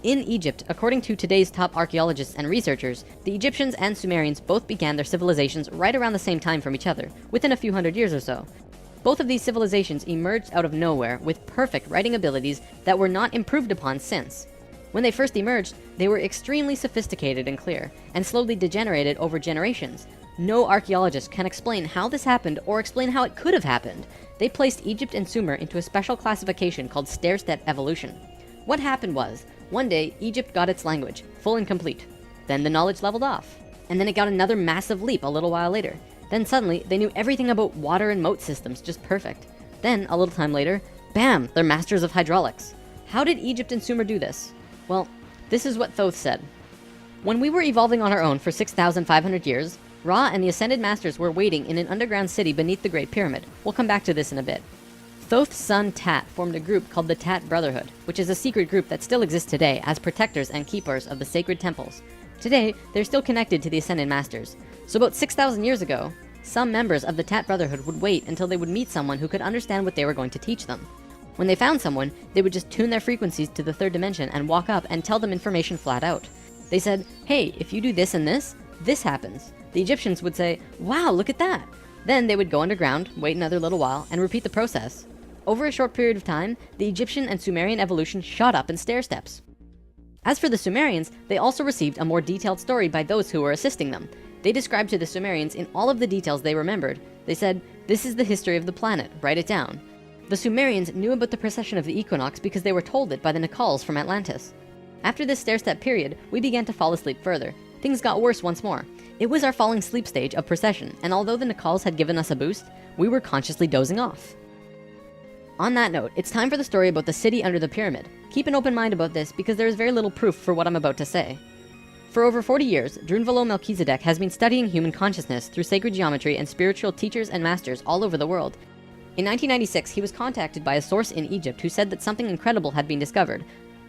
In Egypt, according to today's top archaeologists and researchers, the Egyptians and Sumerians both began their civilizations right around the same time from each other, within a few hundred years or so. Both of these civilizations emerged out of nowhere with perfect writing abilities that were not improved upon since. When they first emerged, they were extremely sophisticated and clear, and slowly degenerated over generations. No archaeologist can explain how this happened or explain how it could have happened. They placed Egypt and Sumer into a special classification called stair-step evolution. What happened was, one day, Egypt got its language, full and complete. Then the knowledge leveled off. And then it got another massive leap a little while later. Then suddenly, they knew everything about water and moat systems just perfect. Then, a little time later, bam, they're masters of hydraulics. How did Egypt and Sumer do this? Well, this is what Thoth said. When we were evolving on our own for 6,500 years, Ra and the Ascended Masters were waiting in an underground city beneath the Great Pyramid. We'll come back to this in a bit. Thoth's son Tat formed a group called the Tat Brotherhood, which is a secret group that still exists today as protectors and keepers of the sacred temples. Today, they're still connected to the Ascended Masters. So about 6,000 years ago, some members of the Tat Brotherhood would wait until they would meet someone who could understand what they were going to teach them. When they found someone, they would just tune their frequencies to the third dimension and walk up and tell them information flat out. They said, hey, if you do this and this happens. The Egyptians would say, wow, look at that. Then they would go underground, wait another little while, and repeat the process. Over a short period of time, the Egyptian and Sumerian evolution shot up in stair steps. As for the Sumerians, they also received a more detailed story by those who were assisting them. They described to the Sumerians in all of the details they remembered. They said, this is the history of the planet, write it down. The Sumerians knew about the precession of the equinox because they were told it by the Nacals from Atlantis. After this stair-step period, we began to fall asleep further. Things got worse once more. It was our falling sleep stage of precession, and although the Nacals had given us a boost, we were consciously dozing off. On that note, it's time for the story about the city under the pyramid. Keep an open mind about this because there is very little proof for what I'm about to say. For over 40 years, Drunvalo Melchizedek has been studying human consciousness through sacred geometry and spiritual teachers and masters all over the world. In 1996, he was contacted by a source in Egypt who said that something incredible had been discovered.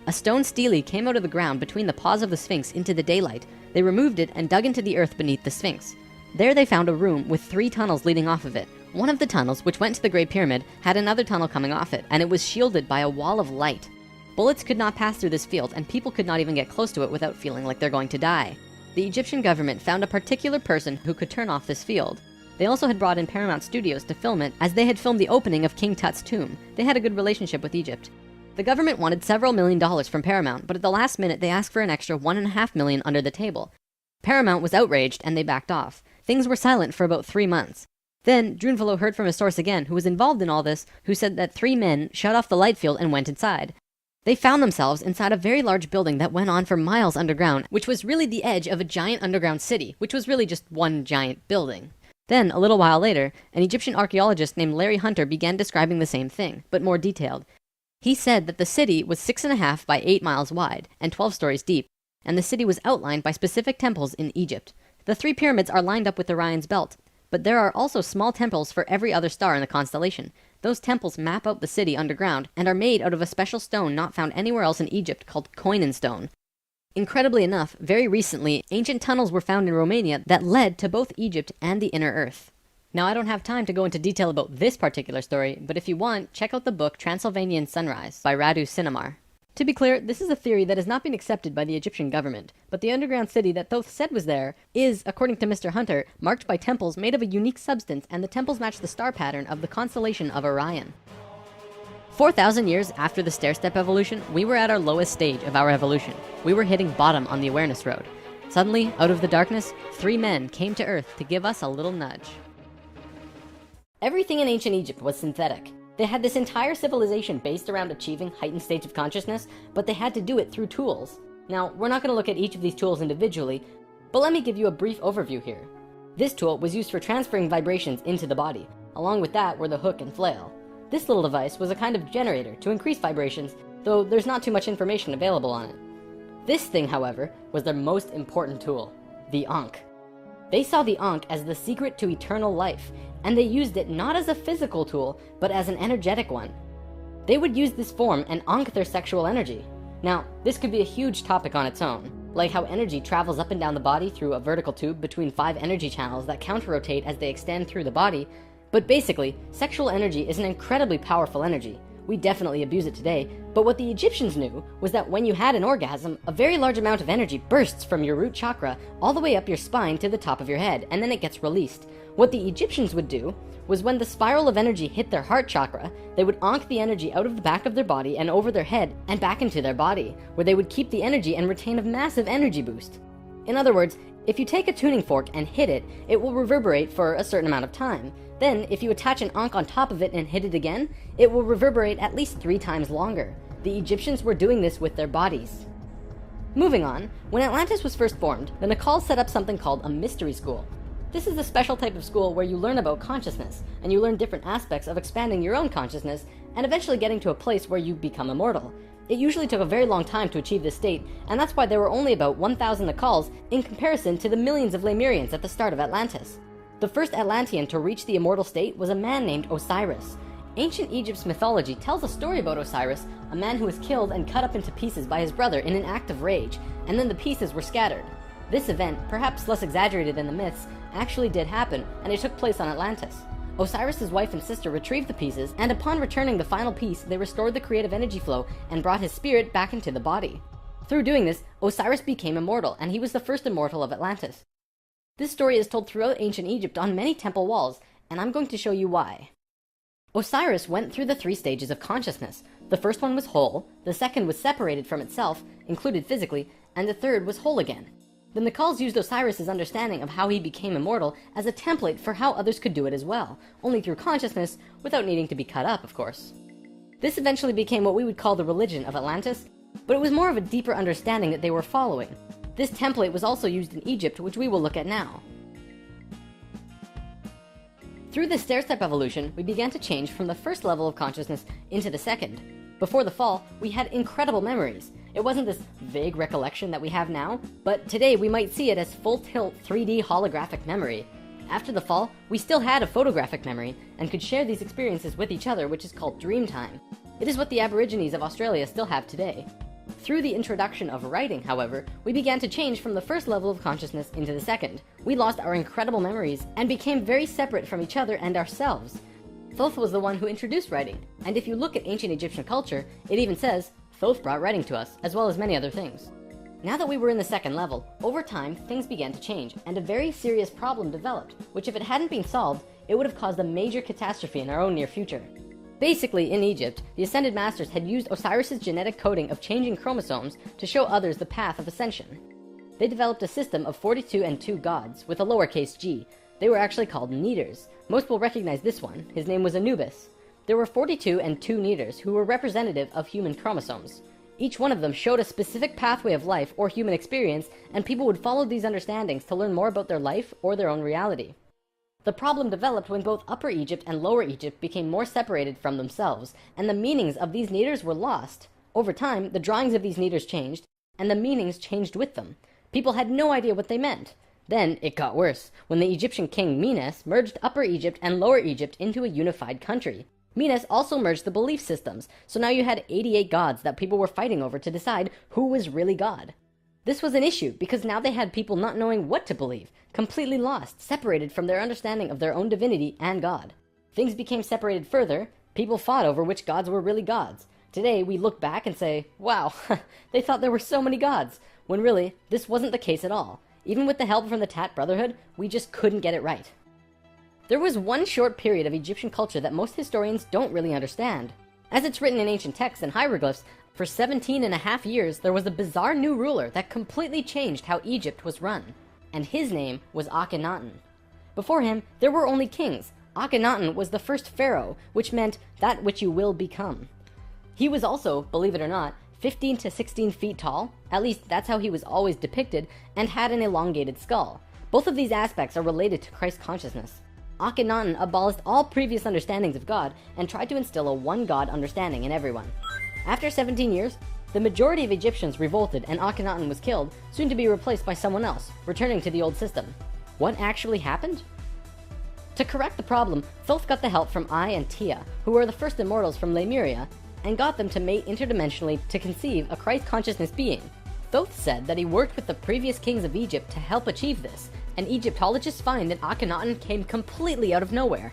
A stone stele came out of the ground between the paws of the Sphinx into the daylight. They removed it and dug into the earth beneath the Sphinx. There they found a room with 3 tunnels leading off of it. One of the tunnels, which went to the Great Pyramid, had another tunnel coming off it, and it was shielded by a wall of light. Bullets could not pass through this field, and people could not even get close to it without feeling like they're going to die. The Egyptian government found a particular person who could turn off this field. They also had brought in Paramount Studios to film it, as they had filmed the opening of King Tut's tomb. They had a good relationship with Egypt. The government wanted several $1 million from Paramount, but at the last minute they asked for an extra $1.5 million under the table. Paramount was outraged and they backed off. Things were silent for about 3 months. Then Drunvalo heard from a source again who was involved in all this, who said that 3 men shut off the light field and went inside. They found themselves inside a very large building that went on for miles underground, which was really the edge of a giant underground city, which was really just one giant building. Then, a little while later, an Egyptian archaeologist named Larry Hunter began describing the same thing, but more detailed. He said that the city was 6.5 by 8 miles wide and 12 stories deep, and the city was outlined by specific temples in Egypt. The 3 pyramids are lined up with Orion's belt, but there are also small temples for every other star in the constellation. Those temples map out the city underground and are made out of a special stone not found anywhere else in Egypt called Koinen stone. Incredibly enough, very recently, ancient tunnels were found in Romania that led to both Egypt and the inner earth. Now, I don't have time to go into detail about this particular story, but if you want, check out the book Transylvanian Sunrise by Radu Sinamar. To be clear, this is a theory that has not been accepted by the Egyptian government, but the underground city that Thoth said was there is, according to Mr. Hunter, marked by temples made of a unique substance, and the temples match the star pattern of the constellation of Orion. 4,000 years after the stair-step evolution, we were at our lowest stage of our evolution. We were hitting bottom on the awareness road. Suddenly, out of the darkness, 3 men came to Earth to give us a little nudge. Everything in ancient Egypt was synthetic. They had this entire civilization based around achieving heightened states of consciousness, but they had to do it through tools. Now, we're not going to look at each of these tools individually, but let me give you a brief overview here. This tool was used for transferring vibrations into the body. Along with that were the hook and flail. This little device was a kind of generator to increase vibrations, though there's not too much information available on it. This thing, however, was their most important tool, the Ankh. They saw the Ankh as the secret to eternal life, and they used it not as a physical tool, but as an energetic one. They would use this form and Ankh their sexual energy. Now, this could be a huge topic on its own, like how energy travels up and down the body through a vertical tube between 5 energy channels that counter-rotate as they extend through the body. But basically, sexual energy is an incredibly powerful energy. We definitely abuse it today, but what the Egyptians knew was that when you had an orgasm, a very large amount of energy bursts from your root chakra all the way up your spine to the top of your head, and then it gets released. What the Egyptians would do was when the spiral of energy hit their heart chakra, they would onk the energy out of the back of their body and over their head and back into their body, where they would keep the energy and retain a massive energy boost. In other words, if you take a tuning fork and hit it, it will reverberate for a certain amount of time. Then, if you attach an onk on top of it and hit it again, it will reverberate at least 3 times longer. The Egyptians were doing this with their bodies. Moving on, when Atlantis was first formed, the Nacals set up something called a mystery school. This is a special type of school where you learn about consciousness, and you learn different aspects of expanding your own consciousness, and eventually getting to a place where you become immortal. It usually took a very long time to achieve this state, and that's why there were only about 1,000 Nacals in comparison to the millions of Lemurians at the start of Atlantis. The first Atlantean to reach the immortal state was a man named Osiris. Ancient Egypt's mythology tells a story about Osiris, a man who was killed and cut up into pieces by his brother in an act of rage, and then the pieces were scattered. This event, perhaps less exaggerated than the myths, actually did happen, and it took place on Atlantis. Osiris's wife and sister retrieved the pieces, and upon returning the final piece, they restored the creative energy flow and brought his spirit back into the body. Through doing this, Osiris became immortal, and he was the first immortal of Atlantis. This story is told throughout ancient Egypt on many temple walls, and I'm going to show you why. Osiris went through the 3 stages of consciousness. The first one was whole, the second was separated from itself, included physically, and the third was whole again. The Nacals used Osiris's understanding of how he became immortal as a template for how others could do it as well, only through consciousness, without needing to be cut up, of course. This eventually became what we would call the religion of Atlantis, but it was more of a deeper understanding that they were following. This template was also used in Egypt, which we will look at now. Through this stair-step evolution, we began to change from the first level of consciousness into the second. Before the fall, we had incredible memories. It wasn't this vague recollection that we have now, but today we might see it as full-tilt 3D holographic memory. After the fall, we still had a photographic memory and could share these experiences with each other, which is called dream time. It is what the Aborigines of Australia still have today. Through the introduction of writing, however, we began to change from the first level of consciousness into the second. We lost our incredible memories and became very separate from each other and ourselves. Thoth was the one who introduced writing, and if you look at ancient Egyptian culture, it even says, Thoth brought writing to us, as well as many other things. Now that we were in the second level, over time, things began to change, and a very serious problem developed, which if it hadn't been solved, it would have caused a major catastrophe in our own near future. Basically, in Egypt, the Ascended Masters had used Osiris's genetic coding of changing chromosomes to show others the path of ascension. They developed a system of 42 and 2 gods, with a lowercase g. They were actually called Neters. Most will recognize this one. His name was Anubis. There were 42 and 2 Neters who were representative of human chromosomes. Each one of them showed a specific pathway of life or human experience, and people would follow these understandings to learn more about their life or their own reality. The problem developed when both Upper Egypt and Lower Egypt became more separated from themselves, and the meanings of these Neters were lost. Over time, the drawings of these Neters changed, and the meanings changed with them. People had no idea what they meant. Then it got worse, when the Egyptian king Menes merged Upper Egypt and Lower Egypt into a unified country. Menes also merged the belief systems, so now you had 88 gods that people were fighting over to decide who was really God. This was an issue because now they had people not knowing what to believe, completely lost, separated from their understanding of their own divinity and God. Things became separated further, people fought over which gods were really gods. Today we look back and say, wow, they thought there were so many gods, when really, this wasn't the case at all. Even with the help from the Tat Brotherhood, we just couldn't get it right. There was one short period of Egyptian culture that most historians don't really understand. As it's written in ancient texts and hieroglyphs, for 17.5 years there was a bizarre new ruler that completely changed how Egypt was run. And his name was Akhenaten. Before him, there were only kings. Akhenaten was the first pharaoh, which meant that which you will become. He was also, believe it or not, 15 to 16 feet tall, at least that's how he was always depicted, and had an elongated skull. Both of these aspects are related to Christ consciousness. Akhenaten abolished all previous understandings of God and tried to instill a one God understanding in everyone. After 17 years, the majority of Egyptians revolted and Akhenaten was killed, soon to be replaced by someone else, returning to the old system. What actually happened? To correct the problem, Thoth got the help from Ai and Tia, who were the first immortals from Lemuria, and got them to mate interdimensionally to conceive a Christ consciousness being. Thoth said that he worked with the previous kings of Egypt to help achieve this, and Egyptologists find that Akhenaten came completely out of nowhere.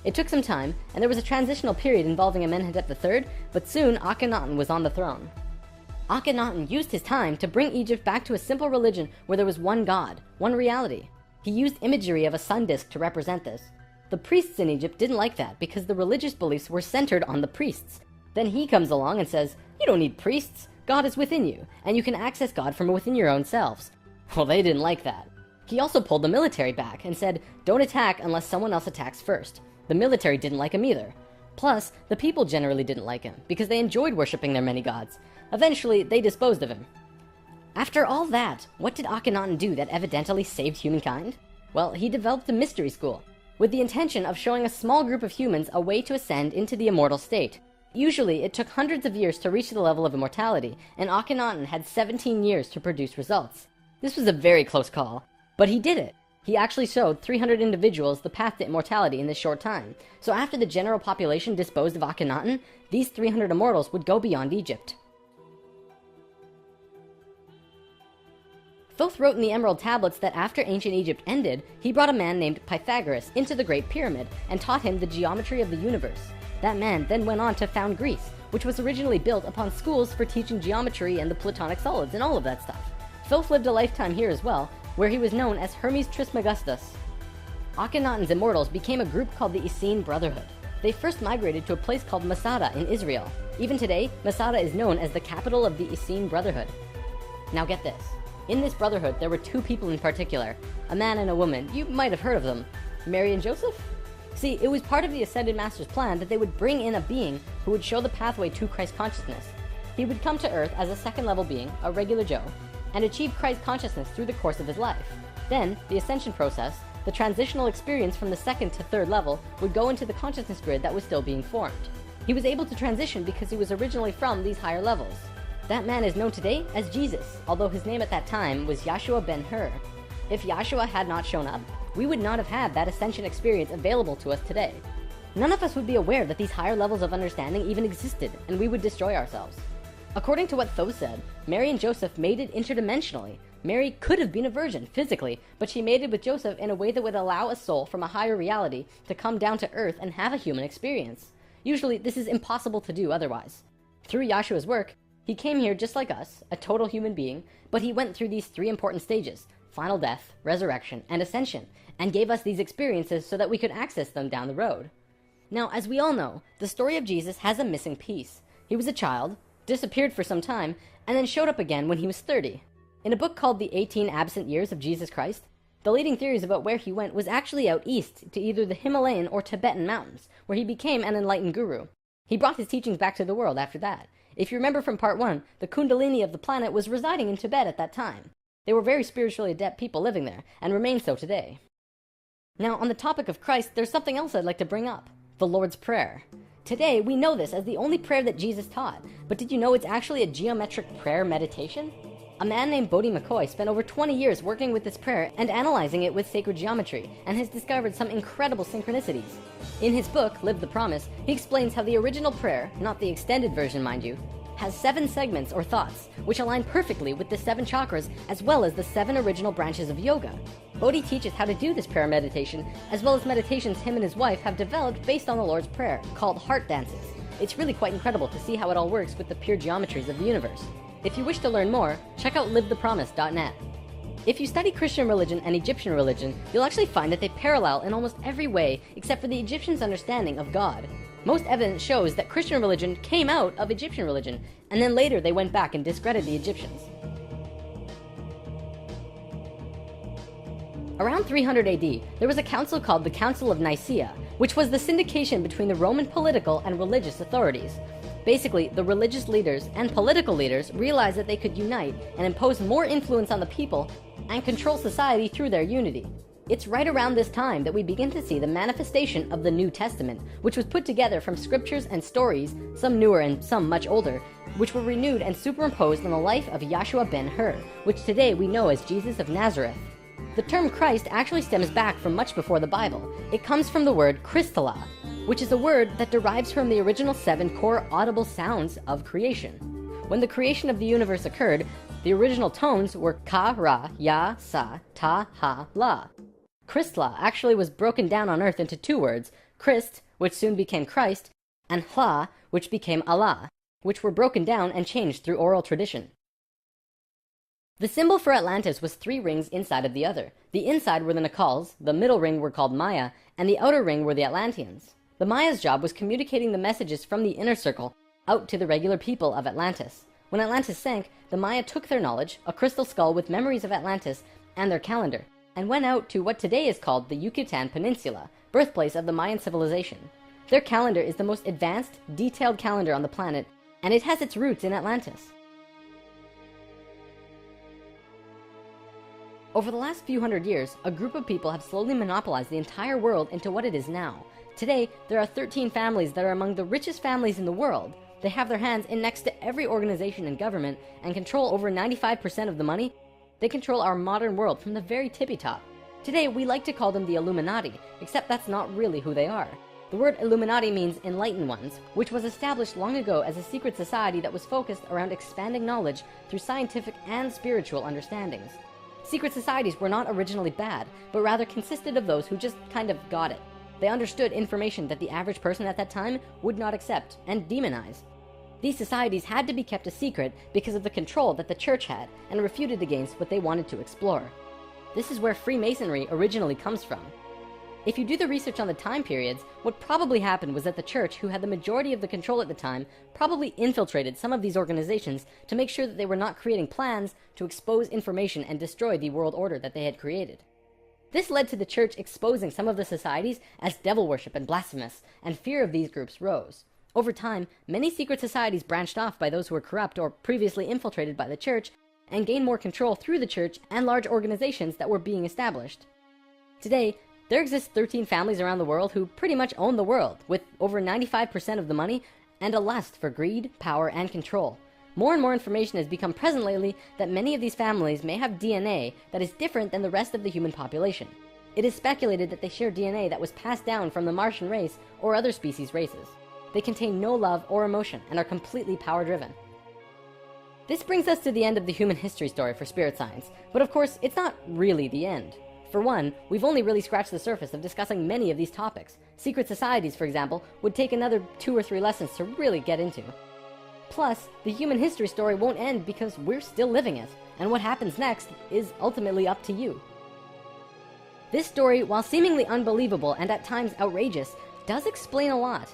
It took some time, and there was a transitional period involving Amenhotep III, but soon Akhenaten was on the throne. Akhenaten used his time to bring Egypt back to a simple religion where there was one god, one reality. He used imagery of a sun disk to represent this. The priests in Egypt didn't like that because the religious beliefs were centered on the priests. Then he comes along and says, you don't need priests, God is within you, and you can access God from within your own selves. Well, they didn't like that. He also pulled the military back and said, don't attack unless someone else attacks first. The military didn't like him either. Plus, the people generally didn't like him because they enjoyed worshipping their many gods. Eventually, they disposed of him. After all that, what did Akhenaten do that evidently saved humankind? Well, he developed a mystery school, with the intention of showing a small group of humans a way to ascend into the immortal state. Usually, it took hundreds of years to reach the level of immortality, and Akhenaten had 17 years to produce results. This was a very close call, but he did it. He actually showed 300 individuals the path to immortality in this short time. So after the general population disposed of Akhenaten, these 300 immortals would go beyond Egypt. Thoth wrote in the Emerald Tablets that after ancient Egypt ended, he brought a man named Pythagoras into the Great Pyramid and taught him the geometry of the universe. That man then went on to found Greece, which was originally built upon schools for teaching geometry and the Platonic solids and all of that stuff. Thoth lived a lifetime here as well, where he was known as Hermes Trismegistus. Akhenaten's immortals became a group called the Essene Brotherhood. They first migrated to a place called Masada in Israel. Even today, Masada is known as the capital of the Essene Brotherhood. Now get this. In this brotherhood, there were two people in particular, a man and a woman. You might have heard of them. Mary and Joseph? See, it was part of the Ascended Master's plan that they would bring in a being who would show the pathway to Christ consciousness. He would come to Earth as a second-level being, a regular Joe, and achieve Christ consciousness through the course of his life. Then, the ascension process, the transitional experience from the second to third level, would go into the consciousness grid that was still being formed. He was able to transition because he was originally from these higher levels. That man is known today as Jesus, although his name at that time was Yahshua ben Hur. If Yahshua had not shown up, we would not have had that ascension experience available to us today. None of us would be aware that these higher levels of understanding even existed, and we would destroy ourselves. According to what Thoth said, Mary and Joseph mated interdimensionally. Mary could have been a virgin, physically, but she mated with Joseph in a way that would allow a soul from a higher reality to come down to Earth and have a human experience. Usually, this is impossible to do otherwise. Through Yahshua's work, he came here just like us, a total human being, but he went through these three important stages: final death, resurrection, and ascension, and gave us these experiences so that we could access them down the road. Now, as we all know, the story of Jesus has a missing piece. He was a child, disappeared for some time, and then showed up again when he was 30. In a book called The 18 Absent Years of Jesus Christ, the leading theories about where he went was actually out east to either the Himalayan or Tibetan mountains, where he became an enlightened guru. He brought his teachings back to the world after that. If you remember from part 1, the Kundalini of the planet was residing in Tibet at that time. They were very spiritually adept people living there, and remain so today. Now, on the topic of Christ, there's something else I'd like to bring up: the Lord's Prayer. Today, we know this as the only prayer that Jesus taught, but did you know it's actually a geometric prayer meditation? A man named Bodhi McCoy spent over 20 years working with this prayer and analyzing it with sacred geometry, and has discovered some incredible synchronicities. In his book, Live the Promise, he explains how the original prayer, not the extended version mind you, has 7 segments or thoughts, which align perfectly with the 7 chakras as well as the 7 original branches of yoga. Bodhi teaches how to do this prayer meditation, as well as meditations him and his wife have developed based on the Lord's Prayer, called heart dances. It's really quite incredible to see how it all works with the pure geometries of the universe. If you wish to learn more, check out livethepromise.net. If you study Christian religion and Egyptian religion, you'll actually find that they parallel in almost every way except for the Egyptians' understanding of God. Most evidence shows that Christian religion came out of Egyptian religion, and then later they went back and discredited the Egyptians. Around 300 AD, there was a council called the Council of Nicaea, which was the syndication between the Roman political and religious authorities. Basically, the religious leaders and political leaders realized that they could unite and impose more influence on the people and control society through their unity. It's right around this time that we begin to see the manifestation of the New Testament, which was put together from scriptures and stories, some newer and some much older, which were renewed and superimposed on the life of Yahshua ben Hur, which today we know as Jesus of Nazareth. The term Christ actually stems back from much before the Bible. It comes from the word Christala, which is a word that derives from the original 7 core audible sounds of creation. When the creation of the universe occurred, the original tones were ka, ra, ya, sa, ta, ha, la. Christla actually was broken down on Earth into 2 words, Christ, which soon became Christ, and Hla, which became Allah, which were broken down and changed through oral tradition. The symbol for Atlantis was 3 rings inside of the other. The inside were the Nacals, the middle ring were called Maya, and the outer ring were the Atlanteans. The Maya's job was communicating the messages from the inner circle out to the regular people of Atlantis. When Atlantis sank, the Maya took their knowledge, a crystal skull with memories of Atlantis, and their calendar, and went out to what today is called the Yucatan Peninsula, birthplace of the Mayan civilization. Their calendar is the most advanced, detailed calendar on the planet, and it has its roots in Atlantis. Over the last few hundred years, a group of people have slowly monopolized the entire world into what it is now. Today, there are 13 families that are among the richest families in the world. They have their hands in next to every organization and government and control over 95% of the money. They control our modern world from the very tippy top. Today, we like to call them the Illuminati, except that's not really who they are. The word Illuminati means enlightened ones, which was established long ago as a secret society that was focused around expanding knowledge through scientific and spiritual understandings. Secret societies were not originally bad, but rather consisted of those who just kind of got it. They understood information that the average person at that time would not accept and demonize. These societies had to be kept a secret because of the control that the church had and refuted against what they wanted to explore. This is where Freemasonry originally comes from. If you do the research on the time periods, what probably happened was that the church, who had the majority of the control at the time, probably infiltrated some of these organizations to make sure that they were not creating plans to expose information and destroy the world order that they had created. This led to the church exposing some of the societies as devil worship and blasphemous, and fear of these groups rose. Over time, many secret societies branched off by those who were corrupt or previously infiltrated by the church, and gained more control through the church and large organizations that were being established. Today, there exist 13 families around the world who pretty much own the world, with over 95% of the money and a lust for greed, power, and control. More and more information has become present lately that many of these families may have DNA that is different than the rest of the human population. It is speculated that they share DNA that was passed down from the Martian race or other species races. They contain no love or emotion and are completely power-driven. This brings us to the end of the human history story for spirit science, but of course, it's not really the end. For one, we've only really scratched the surface of discussing many of these topics. Secret societies, for example, would take another 2 or 3 lessons to really get into. Plus, the human history story won't end because we're still living it, and what happens next is ultimately up to you. This story, while seemingly unbelievable and at times outrageous, does explain a lot.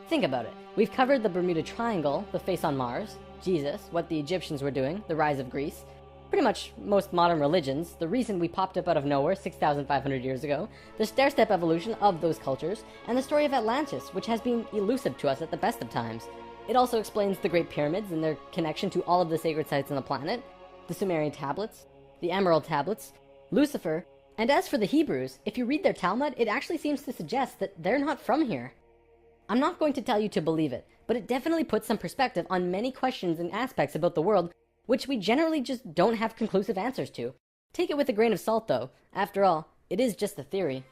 Think about it. We've covered the Bermuda Triangle, the face on Mars, Jesus, what the Egyptians were doing, the rise of Greece, pretty much most modern religions, the reason we popped up out of nowhere 6,500 years ago, the stair-step evolution of those cultures, and the story of Atlantis, which has been elusive to us at the best of times. It also explains the Great Pyramids and their connection to all of the sacred sites on the planet, the Sumerian tablets, the Emerald tablets, Lucifer, and as for the Hebrews, if you read their Talmud, it actually seems to suggest that they're not from here. I'm not going to tell you to believe it, but it definitely puts some perspective on many questions and aspects about the world which we generally just don't have conclusive answers to. Take it with a grain of salt though. After all, it is just a theory.